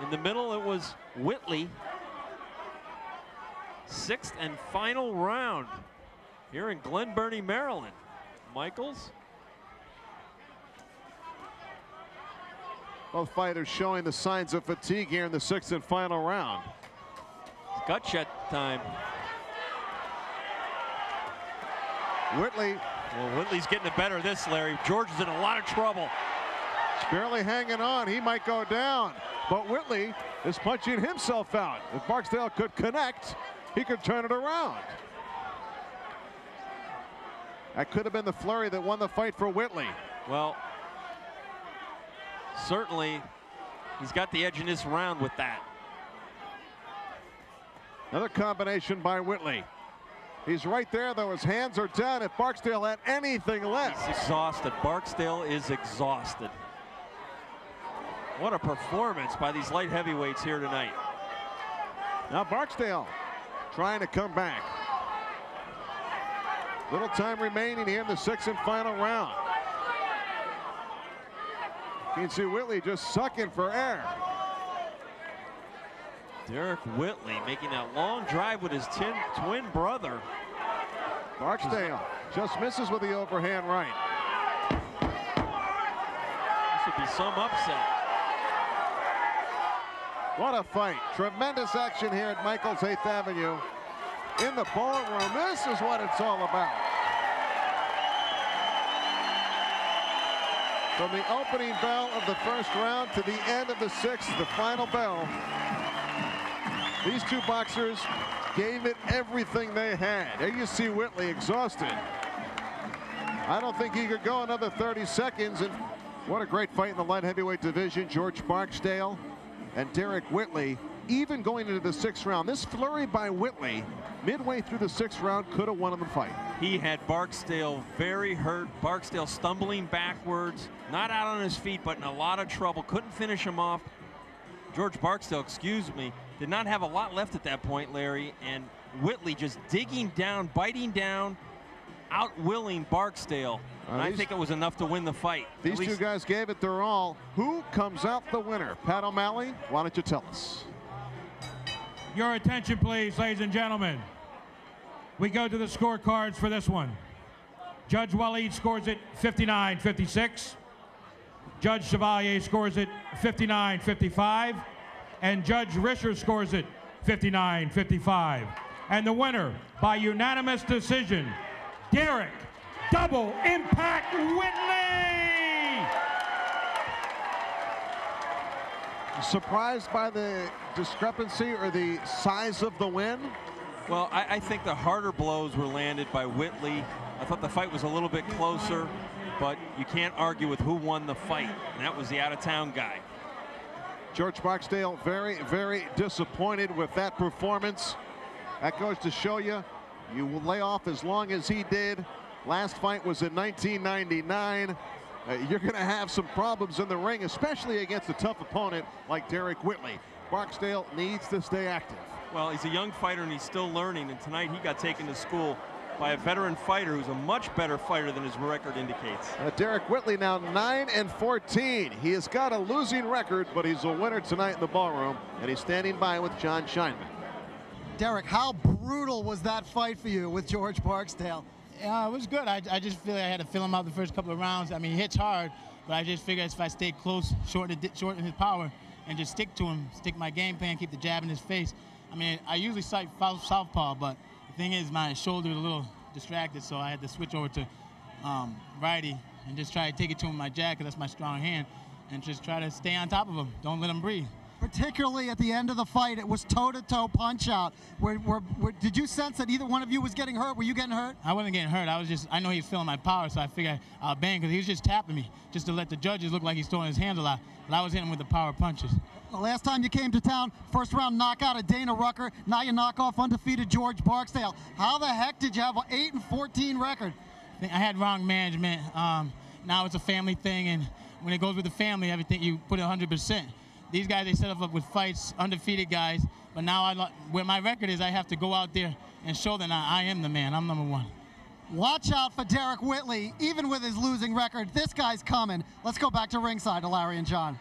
In the middle, it was Whitley. 6th and final round here in Glen Burnie, Maryland. Michaels. Both fighters showing the signs of fatigue here in the 6th and final round. It's gut shot time. Whitley. Well, Whitley's getting the better of this, Larry. George is in a lot of trouble. He's barely hanging on. He might go down. But Whitley is punching himself out. If Barksdale could connect, he could turn it around. That could have been the flurry that won the fight for Whitley. Well, certainly he's got the edge in this round with that. Another combination by Whitley. He's right there, though. His hands are down. If Barksdale had anything left. He's exhausted. Barksdale is exhausted. What a performance by these light heavyweights here tonight. Now Barksdale trying to come back. Little time remaining here in the 6th and final round. You can see Whitley just sucking for air. Derrick Whitley making that long drive with his twin brother. Barksdale just misses with the overhand right. This would be some upset. What a fight. Tremendous action here at Michael's 8th Avenue in the ballroom. This is what it's all about. From the opening bell of the 1st round to the end of the 6th, the final bell, these two boxers gave it everything they had. There you see Whitley exhausted. I don't think he could go another 30 seconds. And what a great fight in the light heavyweight division. George Barksdale and Derrick Whitley, even going into the 6th round. This flurry by Whitley midway through the 6th round could have won him the fight. He had Barksdale very hurt. Barksdale stumbling backwards, not out on his feet, but in a lot of trouble. Couldn't finish him off. George Barksdale, excuse me, did not have a lot left at that point, Larry, and Whitley just digging down, biting down, outwilling Barksdale. And I think it was enough to win the fight. These two guys gave it their all. Who comes out the winner? Pat O'Malley, why don't you tell us? Your attention, please, ladies and gentlemen. We go to the scorecards for this one. Judge Waleed scores it 59-56. Judge Chevalier scores it 59-55. And Judge Risher scores it 59-55. And the winner by unanimous decision, Derrick Double Impact Whitley! Surprised by the discrepancy or the size of the win? Well, I think the harder blows were landed by Whitley. I thought the fight was a little bit closer, but you can't argue with who won the fight, and that was the out-of-town guy. George Barksdale very, very disappointed with that performance. That goes to show you, you will lay off as long as he did. Last fight was in 1999. You're going to have some problems in the ring, especially against a tough opponent like Derrick Whitley. Barksdale needs to stay active. Well, he's a young fighter and he's still learning, and tonight he got taken to school by a veteran fighter who's a much better fighter than his record indicates. Derrick Whitley now 9-14. He has got a losing record, but he's a winner tonight in the ballroom, and he's standing by with Jon Scheinman. Derrick, how brutal was that fight for you with George Barksdale? Yeah, it was good. I just feel like I had to fill him out the first couple of rounds. I mean, he hits hard, but I just figured if I stay close, shorten his power, and just stick to him, stick my game plan, keep the jab in his face. I mean, I usually fight southpaw, but the thing is my shoulder is a little distracted, so I had to switch over to righty and just try to take it to him with my jab, because that's my strong hand, and just try to stay on top of him. Don't let him breathe. Particularly at the end of the fight, it was toe-to-toe punch-out. Did you sense that either one of you was getting hurt? Were you getting hurt? I wasn't getting hurt. I know he was feeling my power, so I figured I'll bang, because he was just tapping me, just to let the judges look like he's throwing his hands a lot. But I was hitting him with the power punches. The last time you came to town, first round knockout of Dana Rucker. Now you knock off undefeated George Barksdale. How the heck did you have an 8-14 record? I had wrong management. Now it's a family thing, and when it goes with the family, everything you put 100%. These guys, they set up with fights, undefeated guys, but now where my record is, I have to go out there and show them I am the man. I'm #1. Watch out for Derrick Whitley. Even with his losing record, this guy's coming. Let's go back to ringside to Larry and John.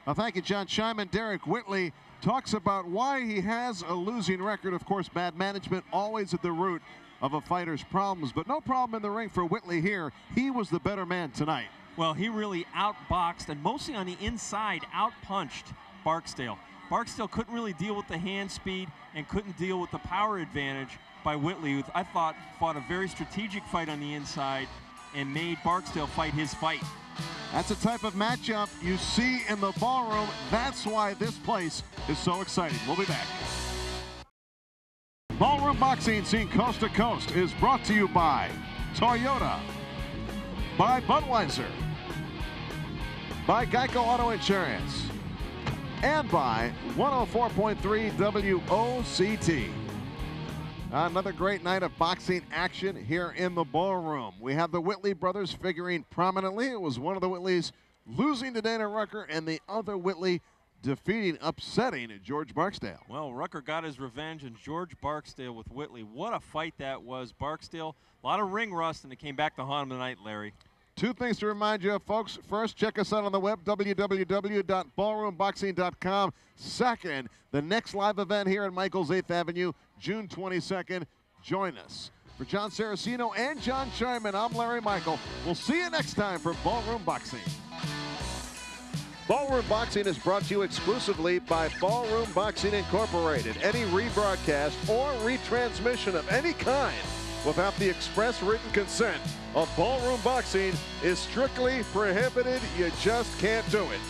Well, thank you, Jon Scheinman. Derrick Whitley talks about why he has a losing record. Of course, bad management always at the root of a fighter's problems, but no problem in the ring for Whitley here. He was the better man tonight. Well, he really outboxed and mostly on the inside outpunched Barksdale. Barksdale couldn't really deal with the hand speed and couldn't deal with the power advantage by Whitley, who I thought fought a very strategic fight on the inside and made Barksdale fight his fight. That's a type of matchup you see in the ballroom. That's why this place is so exciting. We'll be back. Ballroom Boxing, seen coast to coast, is brought to you by Toyota, by Budweiser, by Geico Auto Insurance, and by 104.3 WOCT. Another great night of boxing action here in the ballroom. We have the Whitley brothers figuring prominently. It was one of the Whitleys losing to Dana Rucker and the other Whitley upsetting George Barksdale. Well, Rucker got his revenge, and George Barksdale with Whitley. What a fight that was. Barksdale, a lot of ring rust, and it came back to haunt him tonight, Larry. Two things to remind you of, folks. First, check us out on the web, www.ballroomboxing.com. Second, the next live event here at Michael's 8th Avenue, June 22nd. Join us. For Jon Saraceno and Jon Scheinman, I'm Larry Michael. We'll see you next time for Ballroom Boxing. Ballroom Boxing is brought to you exclusively by Ballroom Boxing Incorporated. Any rebroadcast or retransmission of any kind without the express written consent of Ballroom Boxing is strictly prohibited. You just can't do it.